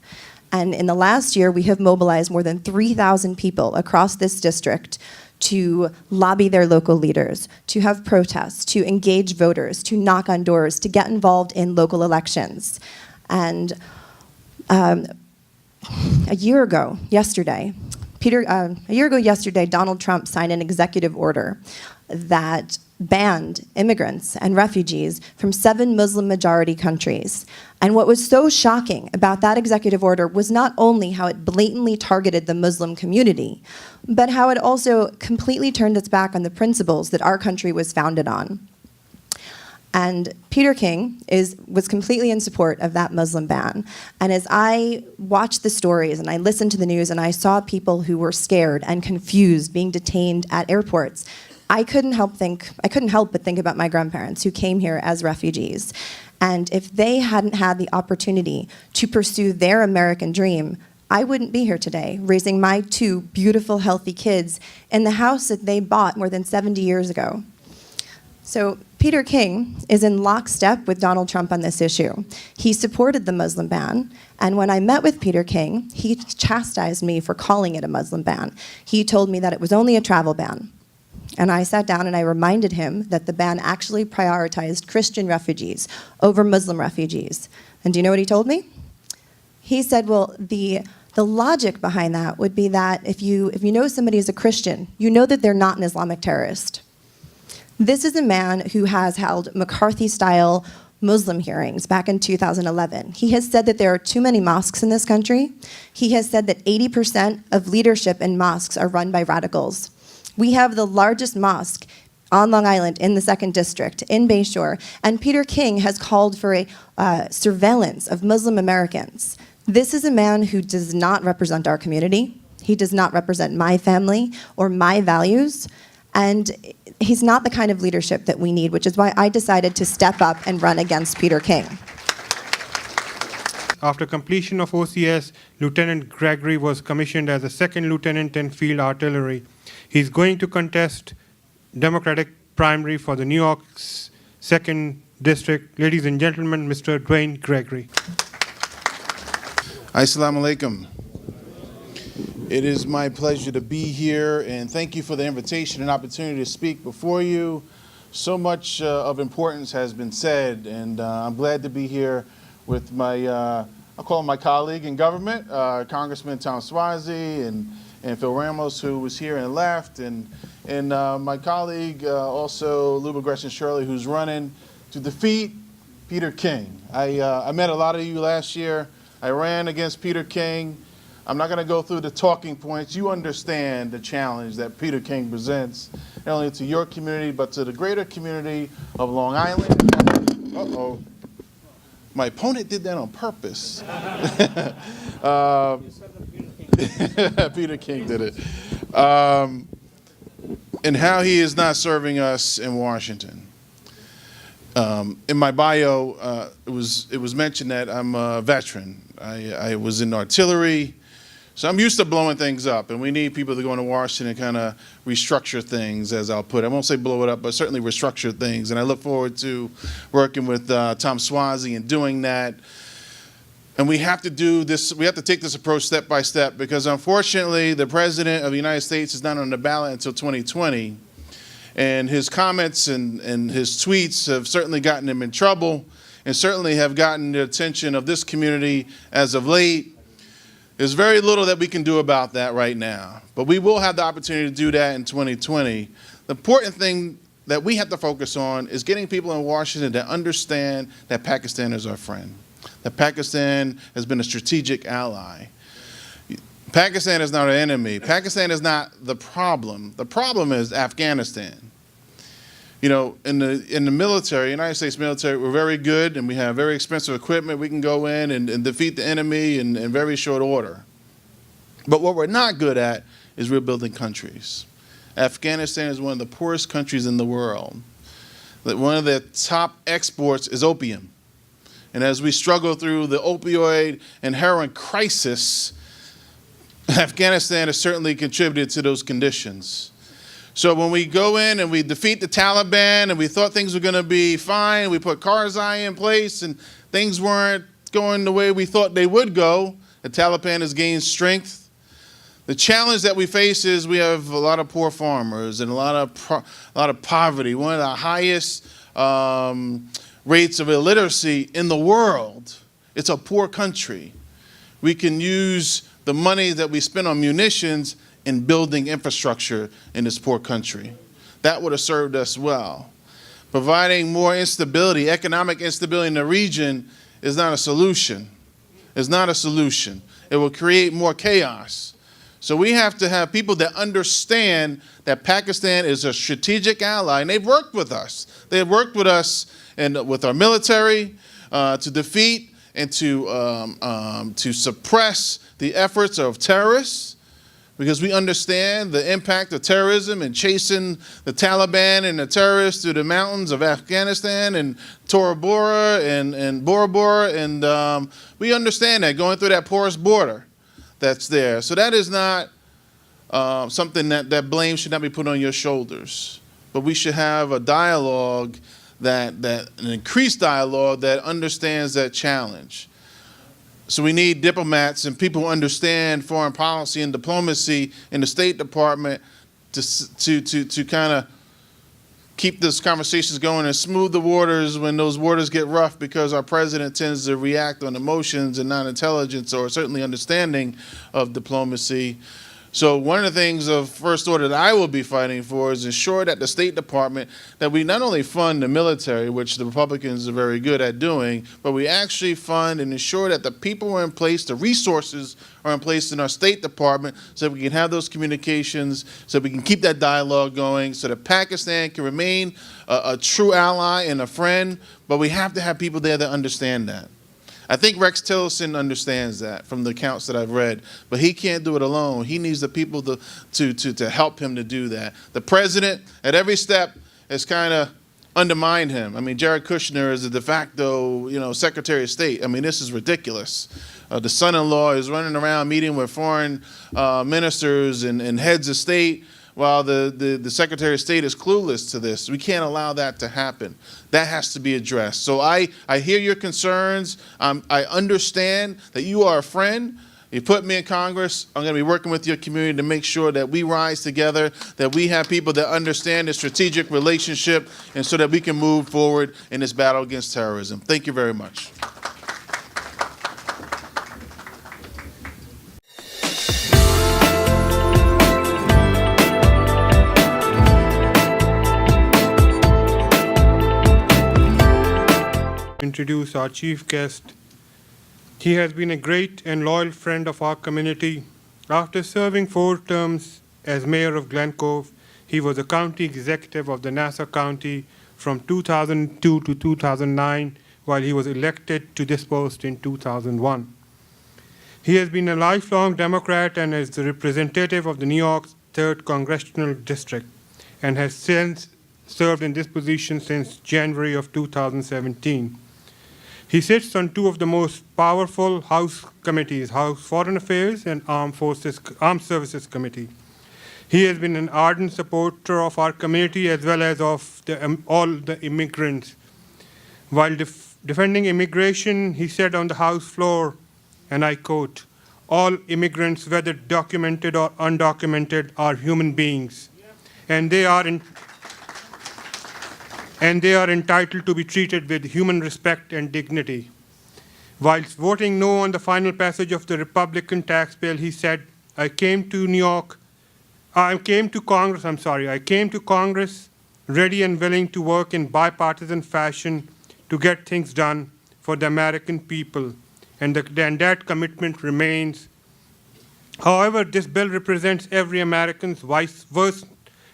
And in the last year, we have mobilized more than 3,000 people across this district to lobby their local leaders, to have protests, to engage voters, to knock on doors, to get involved in local elections. And a year ago yesterday, Donald Trump signed an executive order that banned immigrants and refugees from 7 Muslim-majority countries. And what was so shocking about that executive order was not only how it blatantly targeted the Muslim community, but how it also completely turned its back on the principles that our country was founded on. And Peter King was completely in support of that Muslim ban. And as I watched the stories and I listened to the news and I saw people who were scared and confused being detained at airports, I couldn't help but think about my grandparents who came here as refugees. And if they hadn't had the opportunity to pursue their American dream, I wouldn't be here today, raising my 2 beautiful, healthy kids in the house that they bought more than 70 years ago. So Peter King is in lockstep with Donald Trump on this issue. He supported the Muslim ban, and when I met with Peter King, he chastised me for calling it a Muslim ban. He told me that it was only a travel ban. And I sat down and I reminded him that the ban actually prioritized Christian refugees over Muslim refugees. And do you know what he told me? He said, well, the logic behind that would be that if you know somebody is a Christian, you know that they're not an Islamic terrorist. This is a man who has held McCarthy-style Muslim hearings back in 2011. He has said that there are too many mosques in this country. He has said that 80% of leadership in mosques are run by radicals. We have the largest mosque on Long Island in the 2nd District, in Bayshore, and Peter King has called for a surveillance of Muslim Americans. This is a man who does not represent our community. He does not represent my family or my values, and he's not the kind of leadership that we need, which is why I decided to step up and run against Peter King. After completion of OCS, Lieutenant Gregory was commissioned as a 2nd lieutenant in field artillery. He's going to contest Democratic primary for the New York's 2nd District. Ladies and gentlemen, Mr. Dwayne Gregory. Assalamu alaikum. It is my pleasure to be here, and thank you for the invitation and opportunity to speak before you. So much of importance has been said, and I'm glad to be here with my, I'll call him my colleague in government, Congressman Tom Swazi, and Phil Ramos, who was here and left, and my colleague, also Luba Gresham-Shirley, who's running to defeat Peter King. I met a lot of you last year. I ran against Peter King. I'm not going to go through the talking points. You understand the challenge that Peter King presents, not only to your community, but to the greater community of Long Island. Uh-oh. My opponent did that on purpose. Peter King did it. And how he is not serving us in Washington. In my bio, it was mentioned that I'm a veteran. I was in artillery. So I'm used to blowing things up, and we need people to go into Washington and kind of restructure things, as I'll put it. I won't say blow it up, but certainly restructure things. And I look forward to working with Tom Swazi and doing that. And we have to do this, we have to take this approach step by step, because unfortunately the President of the United States is not on the ballot until 2020. And his comments and his tweets have certainly gotten him in trouble, and certainly have gotten the attention of this community as of late. There's very little that we can do about that right now, but we will have the opportunity to do that in 2020. The important thing that we have to focus on is getting people in Washington to understand that Pakistan is our friend, that Pakistan has been a strategic ally. Pakistan is not our enemy. Pakistan is not the problem. The problem is Afghanistan. You know, in the military, United States military, we're very good, and we have very expensive equipment. We can go in and defeat the enemy in very short order. But what we're not good at is rebuilding countries. Afghanistan is one of the poorest countries in the world. One of their top exports is opium. And as we struggle through the opioid and heroin crisis, Afghanistan has certainly contributed to those conditions. So when we go in and we defeat the Taliban and we thought things were going to be fine, we put Karzai in place and things weren't going the way we thought they would go, the Taliban has gained strength. The challenge that we face is we have a lot of poor farmers and a lot of poverty. One of the highest rates of illiteracy in the world. It's a poor country. We can use the money that we spend on munitions in building infrastructure in this poor country. That would have served us well. Providing more instability, economic instability in the region is not a solution. It's not a solution. It will create more chaos. So we have to have people that understand that Pakistan is a strategic ally, and they've worked with us. They've worked with us and with our military to defeat and to suppress the efforts of terrorists, because we understand the impact of terrorism and chasing the Taliban and the terrorists through the mountains of Afghanistan and Tora Bora and Bora Bora, and we understand that going through that porous border that's there. So that is not something that blame should not be put on your shoulders. But we should have a dialogue, an increased dialogue that understands that challenge. So we need diplomats and people who understand foreign policy and diplomacy in the State Department to kind of keep those conversations going and smooth the waters when those waters get rough, because our president tends to react on emotions and not intelligence or certainly understanding of diplomacy. So one of the things of first order that I will be fighting for is ensure that the State Department, that we not only fund the military, which the Republicans are very good at doing, but we actually fund and ensure that the people are in place, the resources are in place in our State Department, so that we can have those communications, so that we can keep that dialogue going, so that Pakistan can remain a true ally and a friend. But we have to have people there that understand that. I think Rex Tillerson understands that from the accounts that I've read, but he can't do it alone. He needs the people to help him to do that. The president, at every step, has kind of undermined him. I mean, Jared Kushner is a de facto, Secretary of State. I mean, this is ridiculous. The son-in-law is running around meeting with foreign ministers and heads of state, while the Secretary of State is clueless to this. We can't allow that to happen. That has to be addressed. So I hear your concerns. I understand that you are a friend. You put me in Congress. I'm going to be working with your community to make sure that we rise together, that we have people that understand the strategic relationship, and so that we can move forward in this battle against terrorism. Thank you very much. Introduce our chief guest. He has been a great and loyal friend of our community. After serving 4 terms as mayor of Glen Cove, he was the county executive of the Nassau County from 2002 to 2009, while he was elected to this post in 2001. He has been a lifelong Democrat and is the representative of the New York 3rd Congressional District, and has since served in this position since January of 2017. He sits on 2 of the most powerful House committees, House Foreign Affairs and Armed Services Committee. He has been an ardent supporter of our community as well as of all the immigrants. While defending immigration, he said on the House floor, and I quote, "All immigrants, whether documented or undocumented, are human beings, and they are entitled to be treated with human respect and dignity." Whilst voting no on the final passage of the Republican tax bill, he said, I came to Congress ready and willing to work in bipartisan fashion to get things done for the American people, and that commitment remains. However, this bill represents every American's worst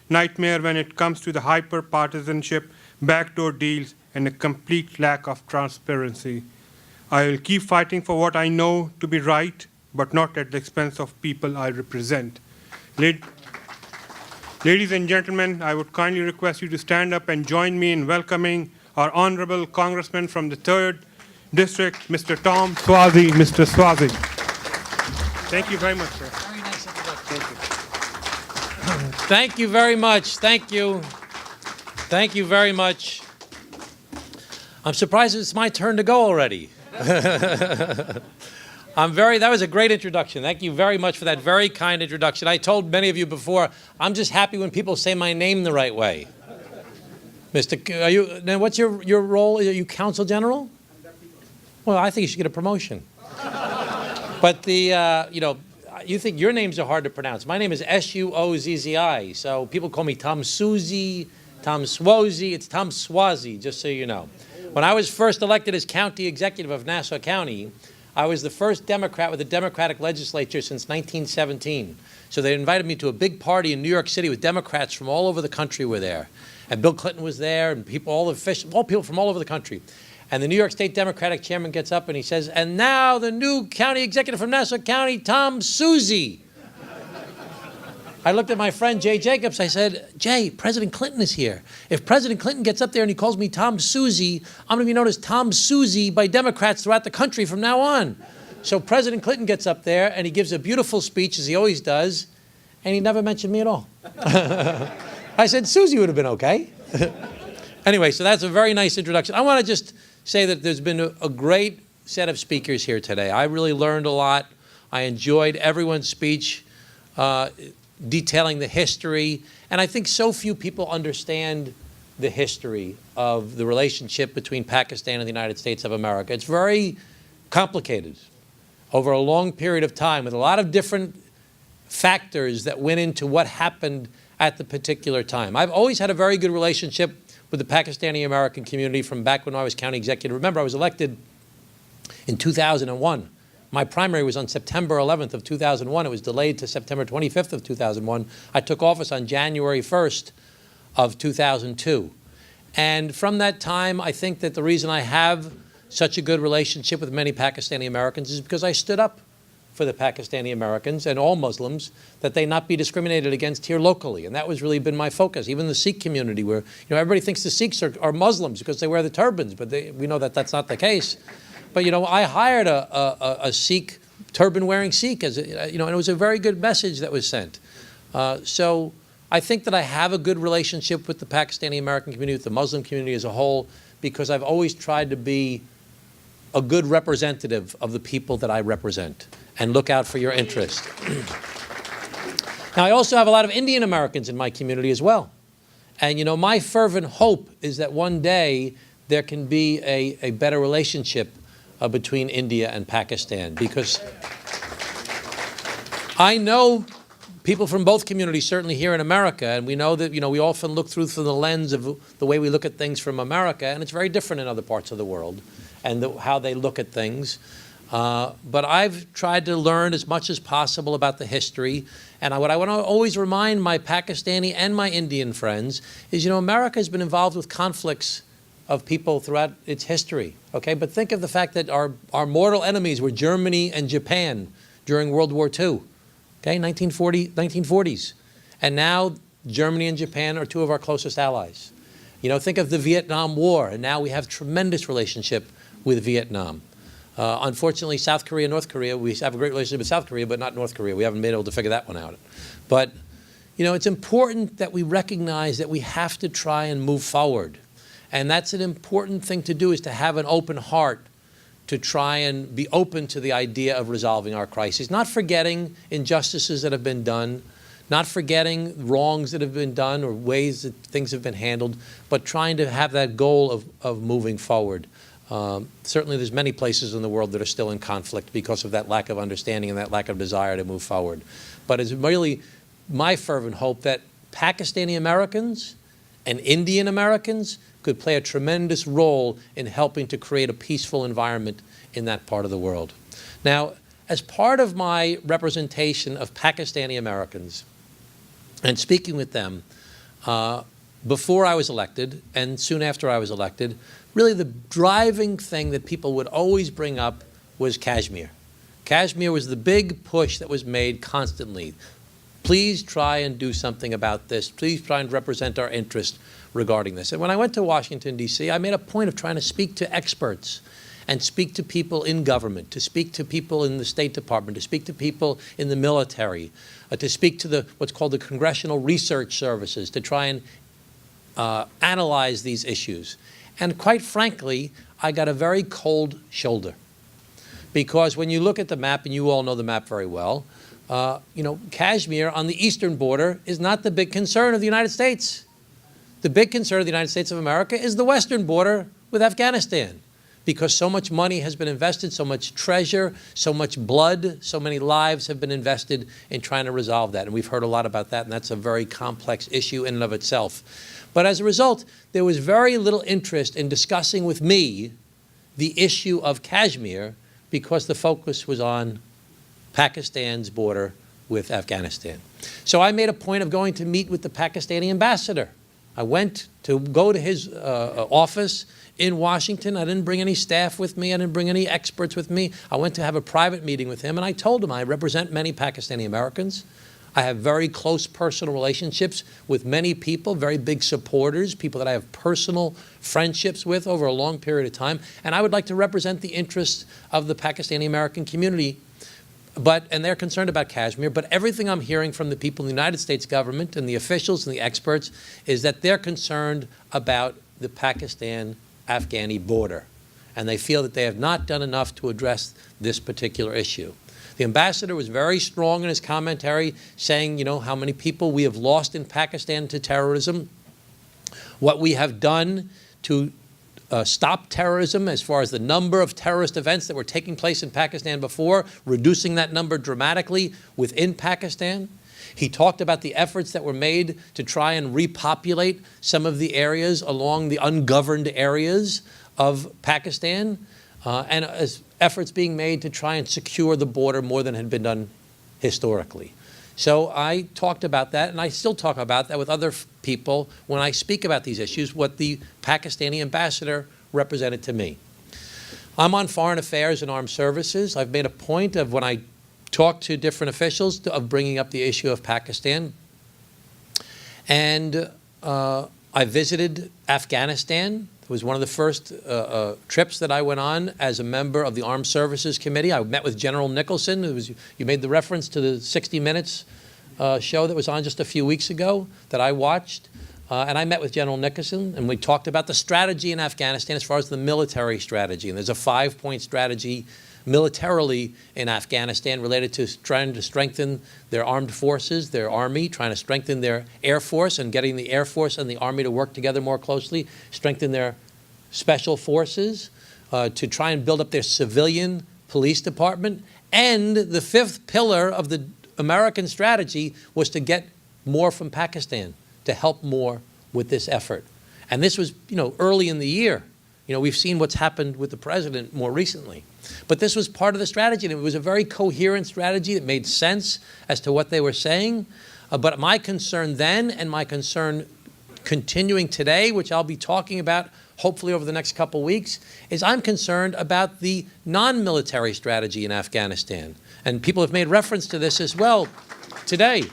nightmare when it comes to the hyper-partisanship, backdoor deals, and a complete lack of transparency. I will keep fighting for what I know to be right, but not at the expense of people I represent. Ladies and gentlemen, I would kindly request you to stand up and join me in welcoming our honorable congressman from the 3rd District, Mr. Tom Swazi. Mr. Swazi. Thank you very much, sir. Very nice introduction. Thank you. Thank you very much. Thank you. Thank you very much. I'm surprised it's my turn to go already. That was a great introduction. Thank you very much for that very kind introduction. I told many of you before, I'm just happy when people say my name the right way. Now what's your role? Are you Counsel General? Well, I think you should get a promotion. But you think your names are hard to pronounce. My name is Suozzi, so people call me Tom Suzy, Tom Swazi. It's Tom Swazi, just so you know. When I was first elected as county executive of Nassau County, I was the first Democrat with a Democratic legislature since 1917. So they invited me to a big party in New York City with Democrats from all over the country were there. And Bill Clinton was there, and all people from all over the country. And the New York State Democratic chairman gets up and he says, and now the new county executive from Nassau County, Tom Suzy. I looked at my friend Jay Jacobs. I said, Jay, President Clinton is here. If President Clinton gets up there and he calls me Tom Suzy, I'm going to be known as Tom Suzy by Democrats throughout the country from now on. So President Clinton gets up there and he gives a beautiful speech, as he always does, and he never mentioned me at all. I said, Suzy would have been okay. Anyway, so that's a very nice introduction. I want to just say that there's been a great set of speakers here today. I really learned a lot. I enjoyed everyone's speech, detailing the history. And I think so few people understand the history of the relationship between Pakistan and the United States of America. It's very complicated over a long period of time with a lot of different factors that went into what happened at the particular time. I've always had a very good relationship with the Pakistani American community from back when I was county executive. Remember, I was elected in 2001. My primary was on September 11th of 2001. It was delayed to September 25th of 2001. I took office on January 1st of 2002. And from that time, I think that the reason I have such a good relationship with many Pakistani Americans is because I stood up for the Pakistani Americans and all Muslims that they not be discriminated against here locally. And that was really been my focus. Even the Sikh community where, everybody thinks the Sikhs are Muslims because they wear the turbans, but we know that that's not the case. But, I hired a Sikh, turban-wearing Sikh, and it was a very good message that was sent. So I think that I have a good relationship with the Pakistani American community, with the Muslim community as a whole, because I've always tried to be a good representative of the people that I represent and look out for your interest. Now, I also have a lot of Indian Americans in my community as well. And, my fervent hope is that one day there can be a better relationship between India and Pakistan, because I know people from both communities, certainly here in America, and we know that, we often look through the lens of the way we look at things from America, and it's very different in other parts of the world, and how they look at things. But I've tried to learn as much as possible about the history, and what I want to always remind my Pakistani and my Indian friends is, America has been involved with conflicts of people throughout its history, okay? But think of the fact that our mortal enemies were Germany and Japan during World War II, okay, 1940s. And now Germany and Japan are two of our closest allies. Think of the Vietnam War, and now we have tremendous relationship with Vietnam. Unfortunately, South Korea, North Korea, we have a great relationship with South Korea, but not North Korea. We haven't been able to figure that one out. But, it's important that we recognize that we have to try and move forward. And that's an important thing to do, is to have an open heart to try and be open to the idea of resolving our crises. Not forgetting injustices that have been done, not forgetting wrongs that have been done or ways that things have been handled, but trying to have that goal of moving forward. Certainly there's many places in the world that are still in conflict because of that lack of understanding and that lack of desire to move forward. But it's really my fervent hope that Pakistani Americans and Indian Americans could play a tremendous role in helping to create a peaceful environment in that part of the world. Now, as part of my representation of Pakistani Americans and speaking with them before I was elected and soon after I was elected, really the driving thing that people would always bring up was Kashmir. Kashmir was the big push that was made constantly. Please try and do something about this. Please try and represent our interest regarding this. And when I went to Washington, D.C., I made a point of trying to speak to experts and speak to people in government, to speak to people in the State Department, to speak to people in the military, to speak to what's called the Congressional Research Services, to try and analyze these issues. And quite frankly, I got a very cold shoulder. Because when you look at the map, and you all know the map very well, Kashmir on the eastern border is not the big concern of the United States. The big concern of the United States of America is the western border with Afghanistan, because so much money has been invested, so much treasure, so much blood, so many lives have been invested in trying to resolve that. And we've heard a lot about that, and that's a very complex issue in and of itself. But as a result, there was very little interest in discussing with me the issue of Kashmir, because the focus was on Pakistan's border with Afghanistan. So I made a point of going to meet with the Pakistani ambassador. I went to go to his office in Washington. I didn't bring any staff with me. I didn't bring any experts with me. I went to have a private meeting with him, and I told him I represent many Pakistani Americans. I have very close personal relationships with many people, very big supporters, people that I have personal friendships with over a long period of time, and I would like to represent the interests of the Pakistani American community. And they're concerned about Kashmir, but everything I'm hearing from the people in the United States government and the officials and the experts is that they're concerned about the Pakistan-Afghani border, and they feel that they have not done enough to address this particular issue. The ambassador was very strong in his commentary, saying, how many people we have lost in Pakistan to terrorism, what we have done to stop terrorism as far as the number of terrorist events that were taking place in Pakistan before, reducing that number dramatically within Pakistan. He talked about the efforts that were made to try and repopulate some of the areas along the ungoverned areas of Pakistan, and efforts being made to try and secure the border more than had been done historically. So I talked about that, and I still talk about that with other people when I speak about these issues, what the Pakistani ambassador represented to me. I'm on foreign affairs and armed services. I've made a point of, when I talk to different officials, of bringing up the issue of Pakistan. And I visited Afghanistan. It was one of the first trips that I went on as a member of the Armed Services Committee. I met with General Nicholson. You made the reference to the 60 Minutes show that was on just a few weeks ago that I watched. And I met with General Nicholson, and we talked about the strategy in Afghanistan as far as the military strategy. And there's a 5-point strategy militarily in Afghanistan related to trying to strengthen their armed forces, their army, trying to strengthen their air force and getting the air force and the army to work together more closely, strengthen their special forces, to try and build up their civilian police department. And the 5th pillar of the American strategy was to get more from Pakistan, to help more with this effort. And this was, early in the year. We've seen what's happened with the president more recently. But this was part of the strategy, and it was a very coherent strategy that made sense as to what they were saying. But my concern then, and my concern continuing today, which I'll be talking about hopefully over the next couple weeks, is I'm concerned about the non-military strategy in Afghanistan. And people have made reference to this as well today.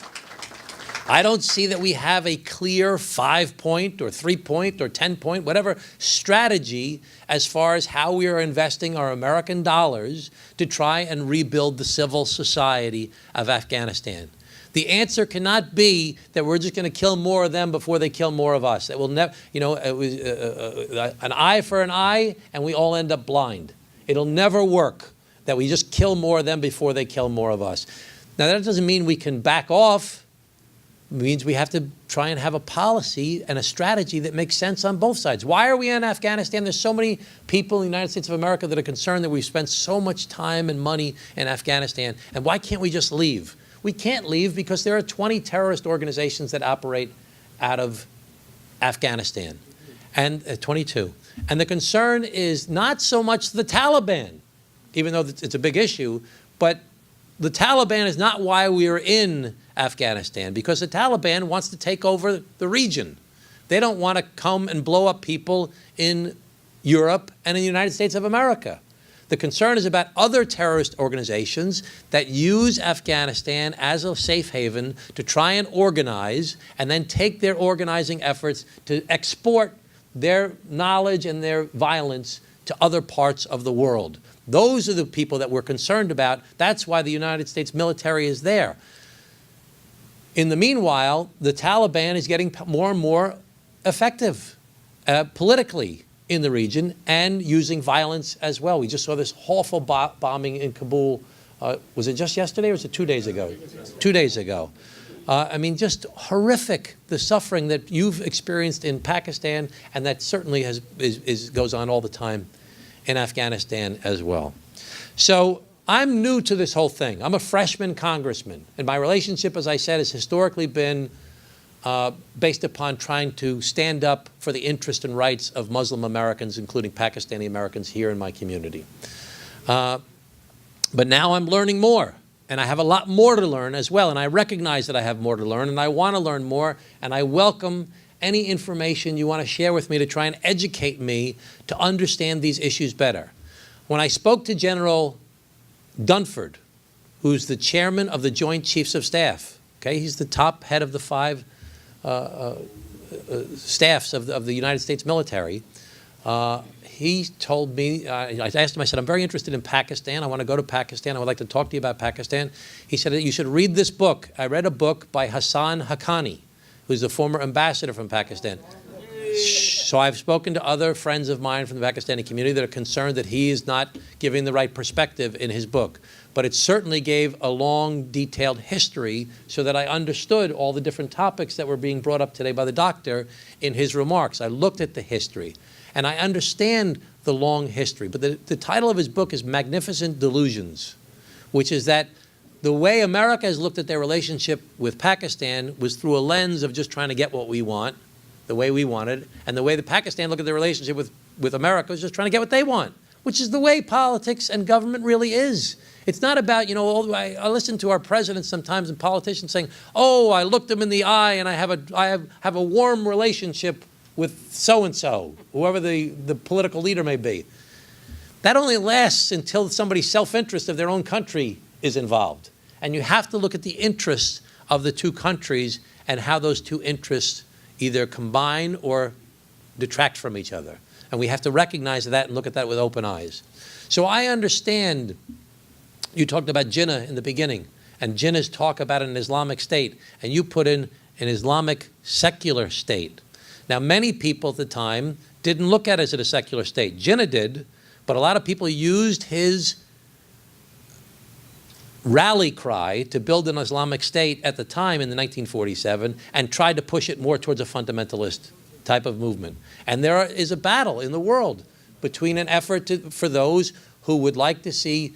I don't see that we have a clear 5-point or 3-point or 10-point, whatever strategy as far as how we are investing our American dollars to try and rebuild the civil society of Afghanistan. The answer cannot be that we're just going to kill more of them before they kill more of us. It will never, it was an eye for an eye, and we all end up blind. It'll never work that we just kill more of them before they kill more of us. Now, that doesn't mean we can back off. It means we have to try and have a policy and a strategy that makes sense on both sides. Why are we in Afghanistan? There's so many people in the United States of America that are concerned that we've spent so much time and money in Afghanistan, and why can't we just leave? We can't leave because there are 20 terrorist organizations that operate out of Afghanistan, and 22. And the concern is not so much the Taliban, even though it's a big issue, but the Taliban is not why we are in Afghanistan, because the Taliban wants to take over the region. They don't want to come and blow up people in Europe and in the United States of America. The concern is about other terrorist organizations that use Afghanistan as a safe haven to try and organize and then take their organizing efforts to export their knowledge and their violence to other parts of the world. Those are the people that we're concerned about. That's why the United States military is there. In the meanwhile, the Taliban is getting more and more effective politically in the region and using violence as well. We just saw this awful bombing in Kabul. Was it just yesterday or was it 2 days ago? 2 days ago. I mean, just horrific, the suffering that you've experienced in Pakistan, and that certainly goes on all the time in Afghanistan as well. So I'm new to this whole thing. I'm a freshman congressman, and my relationship, as I said, has historically been based upon trying to stand up for the interest and rights of Muslim Americans, including Pakistani Americans here in my community. But now I'm learning more, and I have a lot more to learn as well, and I recognize that I have more to learn, and I want to learn more, and I welcome any information you want to share with me to try and educate me to understand these issues better. When I spoke to General Dunford, who's the chairman of the Joint Chiefs of Staff, okay, he's the top head of the 5 staffs of the United States military, he told me, I asked him, I said, I'm very interested in Pakistan. I want to go to Pakistan. I would like to talk to you about Pakistan. He said, you should read this book. I read a book by Hassan Haqqani, who's the former ambassador from Pakistan. So I've spoken to other friends of mine from the Pakistani community that are concerned that he is not giving the right perspective in his book. But it certainly gave a long, detailed history so that I understood all the different topics that were being brought up today by the doctor in his remarks. I looked at the history, and I understand the long history. But the title of his book is Magnificent Delusions, which is that the way America has looked at their relationship with Pakistan was through a lens of just trying to get what we want, the way we wanted, and the way the Pakistan look at their relationship with America is just trying to get what they want, which is the way politics and government really is. It's not about, you know, I listen to our presidents sometimes and politicians saying, oh, I looked them in the eye and I have a warm relationship with so-and-so, whoever the political leader may be. That only lasts until somebody's self-interest of their own country is involved. And you have to look at the interests of the two countries and how those two interests either combine or detract from each other. And we have to recognize that and look at that with open eyes. So I understand, you talked about Jinnah in the beginning, and Jinnah's talk about an Islamic state, and you put in an Islamic secular state. Now, many people at the time didn't look at it as a secular state. Jinnah did, but a lot of people used his rally cry to build an Islamic state at the time in the 1947 and tried to push it more towards a fundamentalist type of movement. And there is a battle in the world between an effort for those who would like to see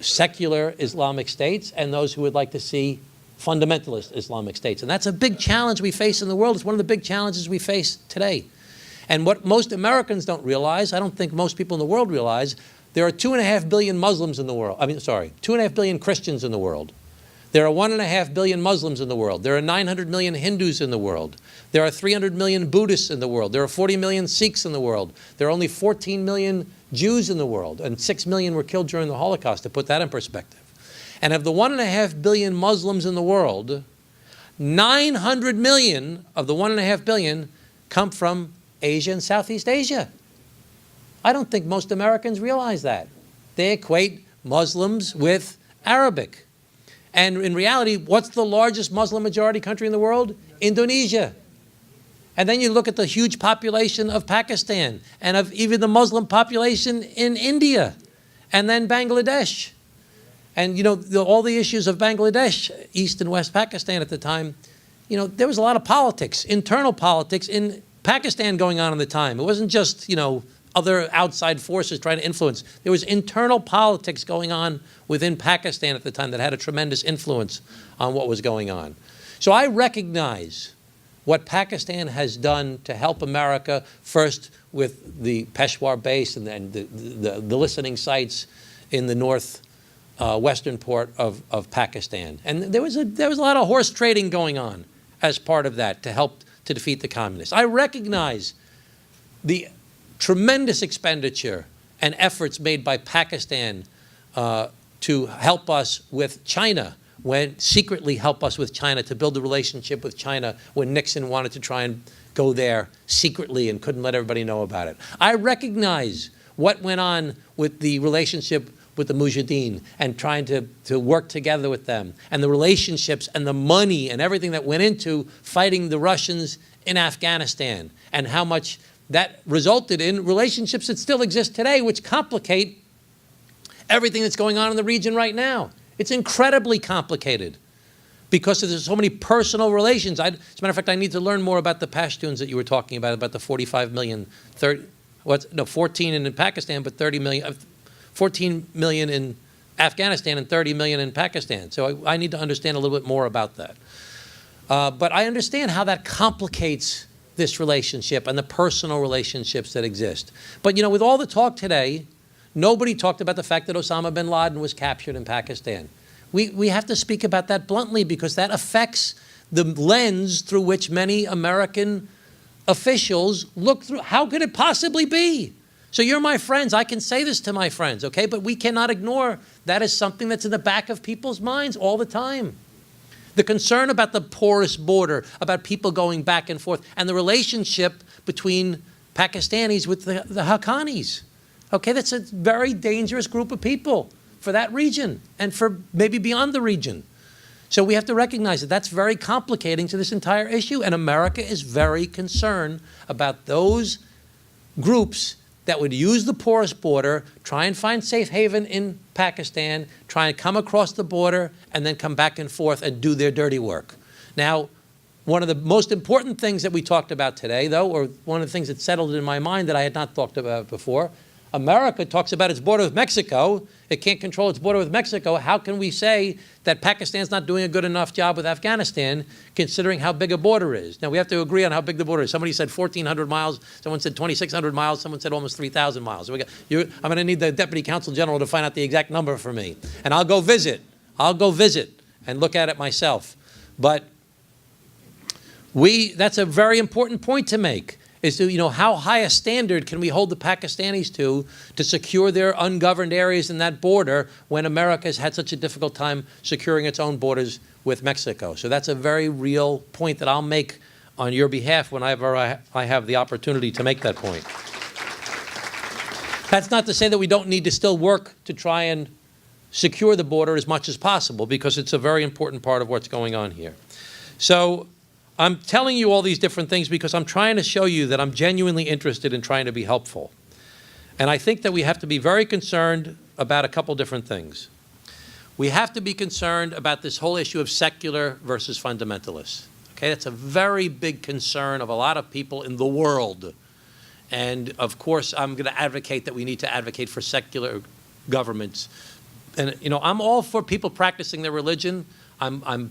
secular Islamic states and those who would like to see fundamentalist Islamic states. And that's a big challenge we face in the world. It's one of the big challenges we face today. And what most Americans don't realize, I don't think most people in the world realize, there are 2.5 billion Muslims in the world. 2.5 billion Christians in the world. There are 1.5 billion Muslims in the world. There are 900 million Hindus in the world. There are 300 million Buddhists in the world. There are 40 million Sikhs in the world. There are only 14 million Jews in the world, and 6 million were killed during the Holocaust, to put that in perspective. And of the 1.5 billion Muslims in the world, 900 million of the 1.5 billion come from Asia and Southeast Asia. I don't think most Americans realize that. They equate Muslims with Arabic. And in reality, what's the largest Muslim majority country in the world? Indonesia. And then you look at the huge population of Pakistan and of even the Muslim population in India and then Bangladesh. And, you know, all the issues of Bangladesh, East and West Pakistan at the time, you know, there was a lot of politics, internal politics in Pakistan going on at the time. It wasn't just, you know, other outside forces trying to influence. There was internal politics going on within Pakistan at the time that had a tremendous influence on what was going on. So I recognize what Pakistan has done to help America, first with the Peshawar base and then the listening sites in the northwestern part of Pakistan. And there was a lot of horse trading going on as part of that to help to defeat the communists. I recognize the tremendous expenditure and efforts made by Pakistan to help us with China, secretly help us with China, to build a relationship with China when Nixon wanted to try and go there secretly and couldn't let everybody know about it. I recognize what went on with the relationship with the Mujahideen and trying to work together with them, and the relationships and the money and everything that went into fighting the Russians in Afghanistan, and how much that resulted in relationships that still exist today, which complicate everything that's going on in the region right now. It's incredibly complicated because there's so many personal relations. As a matter of fact, I need to learn more about the Pashtuns that you were talking about the 45 million, 14 in Pakistan, but 30 million, 14 million in Afghanistan and 30 million in Pakistan. So I need to understand a little bit more about that. But I understand how that complicates this relationship and the personal relationships that exist. But you know, with all the talk today, nobody talked about the fact that Osama bin Laden was captured in Pakistan. We have to speak about that bluntly because that affects the lens through which many American officials look through. How could it possibly be? So you're my friends. I can say this to my friends, okay? But we cannot ignore that as something that's in the back of people's minds all the time. The concern about the porous border, about people going back and forth, and the relationship between Pakistanis with the Haqqanis. Okay, that's a very dangerous group of people for that region and for maybe beyond the region. So we have to recognize that that's very complicating to this entire issue, and America is very concerned about those groups that would use the porous border, try and find safe haven in Pakistan, try and come across the border, and then come back and forth and do their dirty work. Now, one of the most important things that we talked about today, though, or one of the things that settled in my mind that I had not talked about before, America talks about its border with Mexico. It can't control its border with Mexico. How can we say that Pakistan's not doing a good enough job with Afghanistan, considering how big a border is? Now, we have to agree on how big the border is. Somebody said 1,400 miles. Someone said 2,600 miles. Someone said almost 3,000 miles. So I'm going to need the Deputy Consul General to find out the exact number for me. And I'll go visit. I'll go visit and look at it myself. But that's a very important point to make. Is to, you know, how high a standard can we hold the Pakistanis to secure their ungoverned areas in that border when America has had such a difficult time securing its own borders with Mexico? So that's a very real point that I'll make on your behalf whenever I have the opportunity to make that point. That's not to say that we don't need to still work to try and secure the border as much as possible, because it's a very important part of what's going on here. So I'm telling you all these different things because I'm trying to show you that I'm genuinely interested in trying to be helpful. And I think that we have to be very concerned about a couple different things. We have to be concerned about this whole issue of secular versus fundamentalists. Okay, that's a very big concern of a lot of people in the world. And of course, I'm going to advocate that we need to advocate for secular governments. And you know, I'm all for people practicing their religion. I'm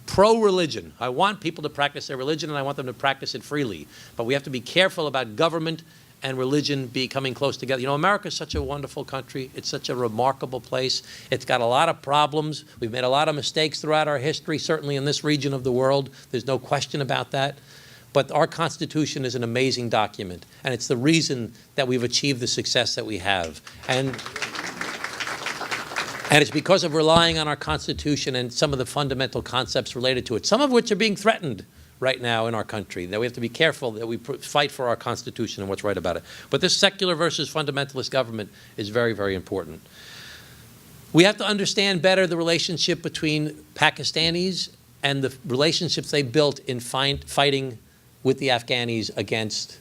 pro-religion. I want people to practice their religion, and I want them to practice it freely. But we have to be careful about government and religion becoming close together. You know, America is such a wonderful country. It's such a remarkable place. It's got a lot of problems. We've made a lot of mistakes throughout our history, certainly in this region of the world. There's no question about that. But our Constitution is an amazing document, and it's the reason that we've achieved the success that we have. And it's because of relying on our Constitution and some of the fundamental concepts related to it, some of which are being threatened right now in our country, that we have to be careful that we fight for our Constitution and what's right about it. But this secular versus fundamentalist government is very, very important. We have to understand better the relationship between Pakistanis and the relationships they built in fighting with the Afghanis against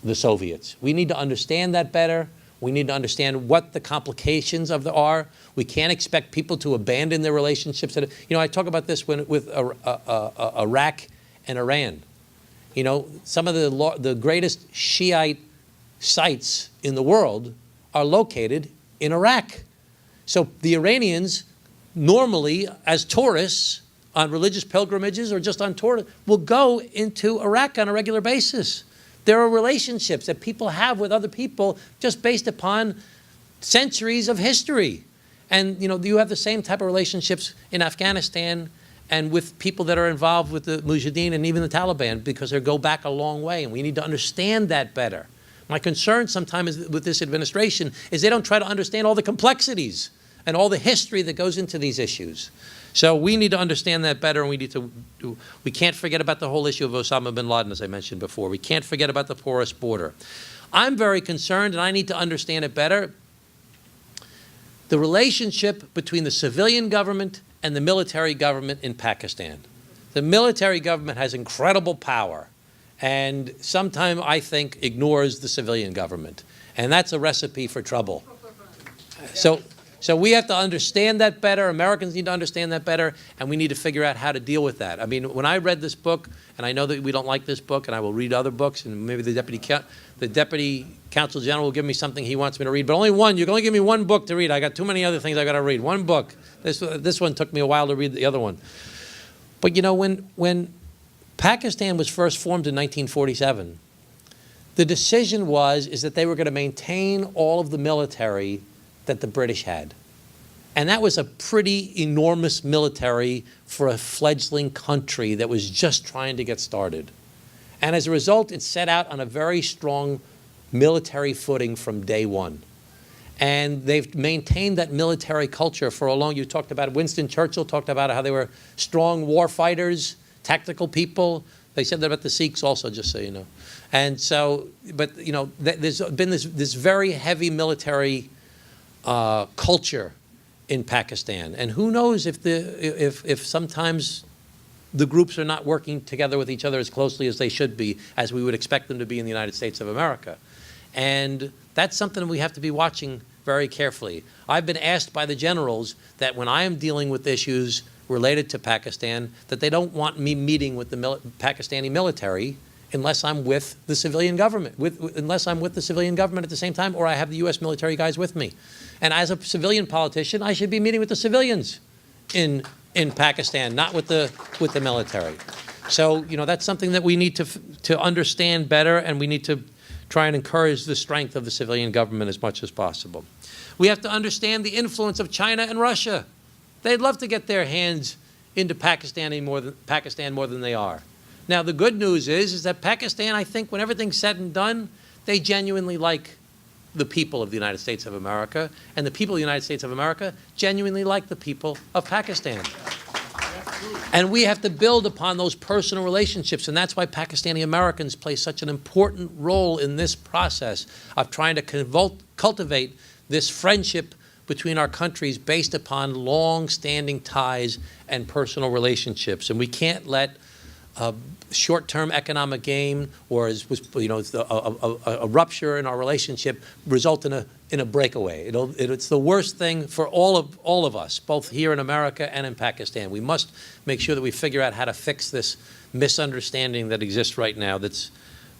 the Soviets. We need to understand that better. We need to understand what the complications of are. We can't expect people to abandon their relationships. You know, I talk about this with Iraq and Iran. You know, some of the greatest Shiite sites in the world are located in Iraq. So the Iranians normally, as tourists on religious pilgrimages or just on tour, will go into Iraq on a regular basis. There are relationships that people have with other people just based upon centuries of history. And, you know, you have the same type of relationships in Afghanistan and with people that are involved with the Mujahideen and even the Taliban, because they go back a long way, and we need to understand that better. My concern sometimes with this administration is they don't try to understand all the complexities and all the history that goes into these issues. So we need to understand that better, and we can't forget about the whole issue of Osama bin Laden, as I mentioned before. We can't forget about the porous border. I'm very concerned, and I need to understand it better, the relationship between the civilian government and the military government in Pakistan. The military government has incredible power, and sometimes I think ignores the civilian government. And that's a recipe for trouble. So we have to understand that better. Americans need to understand that better, and we need to figure out how to deal with that. I mean, when I read this book, and I know that we don't like this book, and I will read other books, and maybe the deputy counsel general will give me something he wants me to read, but only one. You can only give me one book to read. I got too many other things I got to read. One book. This one took me a while to read the other one. But you know, when Pakistan was first formed in 1947, the decision is that they were going to maintain all of the military that the British had. And that was a pretty enormous military for a fledgling country that was just trying to get started. And as a result, it set out on a very strong military footing from day one. And they've maintained that military culture for a long, you talked about it, Winston Churchill talked about how they were strong war fighters, tactical people. They said that about the Sikhs also, just so you know. And so, but you know, there's been this very heavy military culture in Pakistan, and who knows if sometimes the groups are not working together with each other as closely as they should be, as we would expect them to be in the United States of America. And that's something we have to be watching very carefully. I've been asked by the generals that when I am dealing with issues related to Pakistan, that they don't want me meeting with the Pakistani military unless I'm with the civilian government, unless I'm with the civilian government at the same time, or I have the U.S. military guys with me. And as a civilian politician, I should be meeting with the civilians in Pakistan, not with the military. So, you know, that's something that we need to understand better, and we need to try and encourage the strength of the civilian government as much as possible. We have to understand the influence of China and Russia. They'd love to get their hands into Pakistan more than they are. Now, the good news is that Pakistan, I think, when everything's said and done, they genuinely like the people of the United States of America, and the people of the United States of America genuinely like the people of Pakistan. And we have to build upon those personal relationships, and that's why Pakistani Americans play such an important role in this process of trying to cultivate this friendship between our countries based upon long-standing ties and personal relationships. And we can't let short-term economic gain or a rupture in our relationship result in a breakaway. It's the worst thing for all of us, both here in America and in Pakistan. We must make sure that we figure out how to fix this misunderstanding that exists right now that's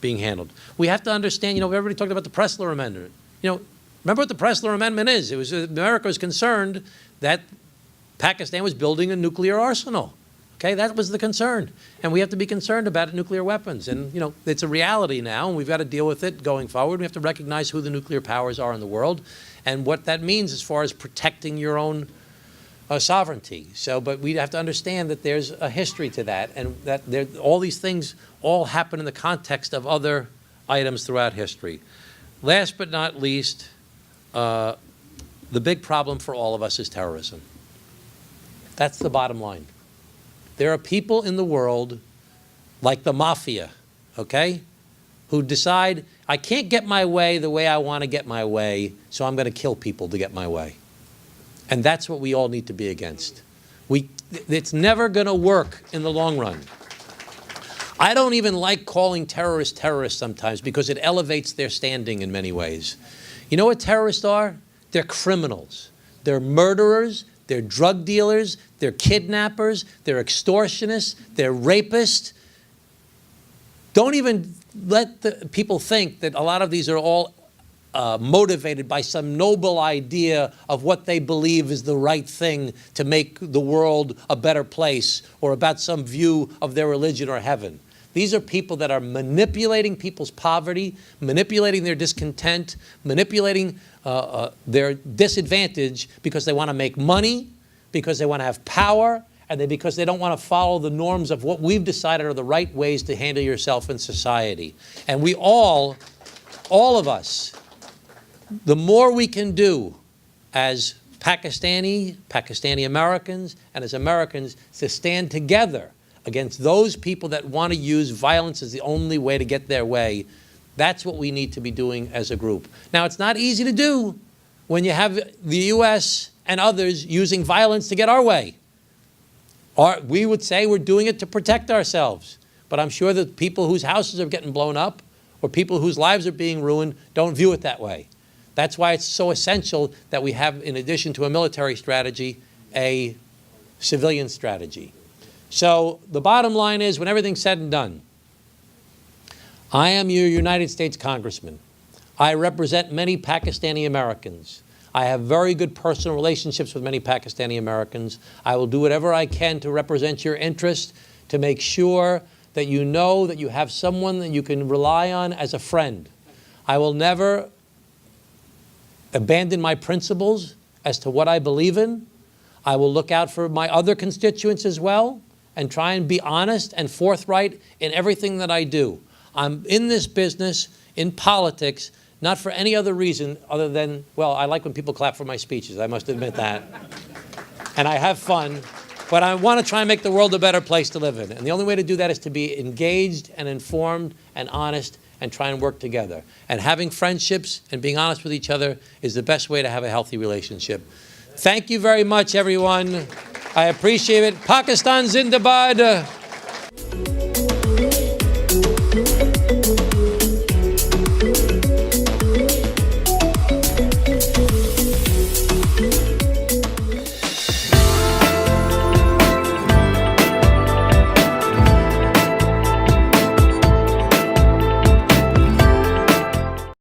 being handled. We have to understand, everybody talked about the Pressler Amendment. Remember what the Pressler Amendment is. America was concerned that Pakistan was building a nuclear arsenal. Okay, that was the concern. And we have to be concerned about nuclear weapons. And, it's a reality now, and we've got to deal with it going forward. We have to recognize who the nuclear powers are in the world and what that means as far as protecting your own sovereignty. But we have to understand that there's a history to that, and that all these things all happen in the context of other items throughout history. Last but not least, the big problem for all of us is terrorism. That's the bottom line. There are people in the world, like the mafia, okay, who decide, I can't get my way the way I want to get my way, so I'm going to kill people to get my way. And that's what we all need to be against. It's never going to work in the long run. I don't even like calling terrorists terrorists sometimes because it elevates their standing in many ways. You know what terrorists are? They're criminals. They're murderers. They're drug dealers, they're kidnappers, they're extortionists, they're rapists. Don't even let the people think that a lot of these are all motivated by some noble idea of what they believe is the right thing to make the world a better place, or about some view of their religion or heaven. These are people that are manipulating people's poverty, manipulating their discontent, manipulating their disadvantage because they want to make money, because they want to have power, and because they don't want to follow the norms of what we've decided are the right ways to handle yourself in society. And we all of us, the more we can do as Pakistani Americans, and as Americans to stand together against those people that want to use violence as the only way to get their way, that's what we need to be doing as a group. Now, it's not easy to do when you have the U.S. and others using violence to get our way. We would say we're doing it to protect ourselves. but I'm sure that people whose houses are getting blown up or people whose lives are being ruined don't view it that way. That's why it's so essential that we have, in addition to a military strategy, a civilian strategy. So the bottom line is, when everything's said and done, I am your United States Congressman. I represent many Pakistani Americans. I have very good personal relationships with many Pakistani Americans. I will do whatever I can to represent your interests, to make sure that you know that you have someone that you can rely on as a friend. I will never abandon my principles as to what I believe in. I will look out for my other constituents as well and try and be honest and forthright in everything that I do. I'm in this business, in politics, not for any other reason other than, well, I like when people clap for my speeches, I must admit that. And I have fun, but I want to try and make the world a better place to live in. And the only way to do that is to be engaged and informed and honest and try and work together. And having friendships and being honest with each other is the best way to have a healthy relationship. Thank you very much, everyone. I appreciate it. Pakistan Zindabad.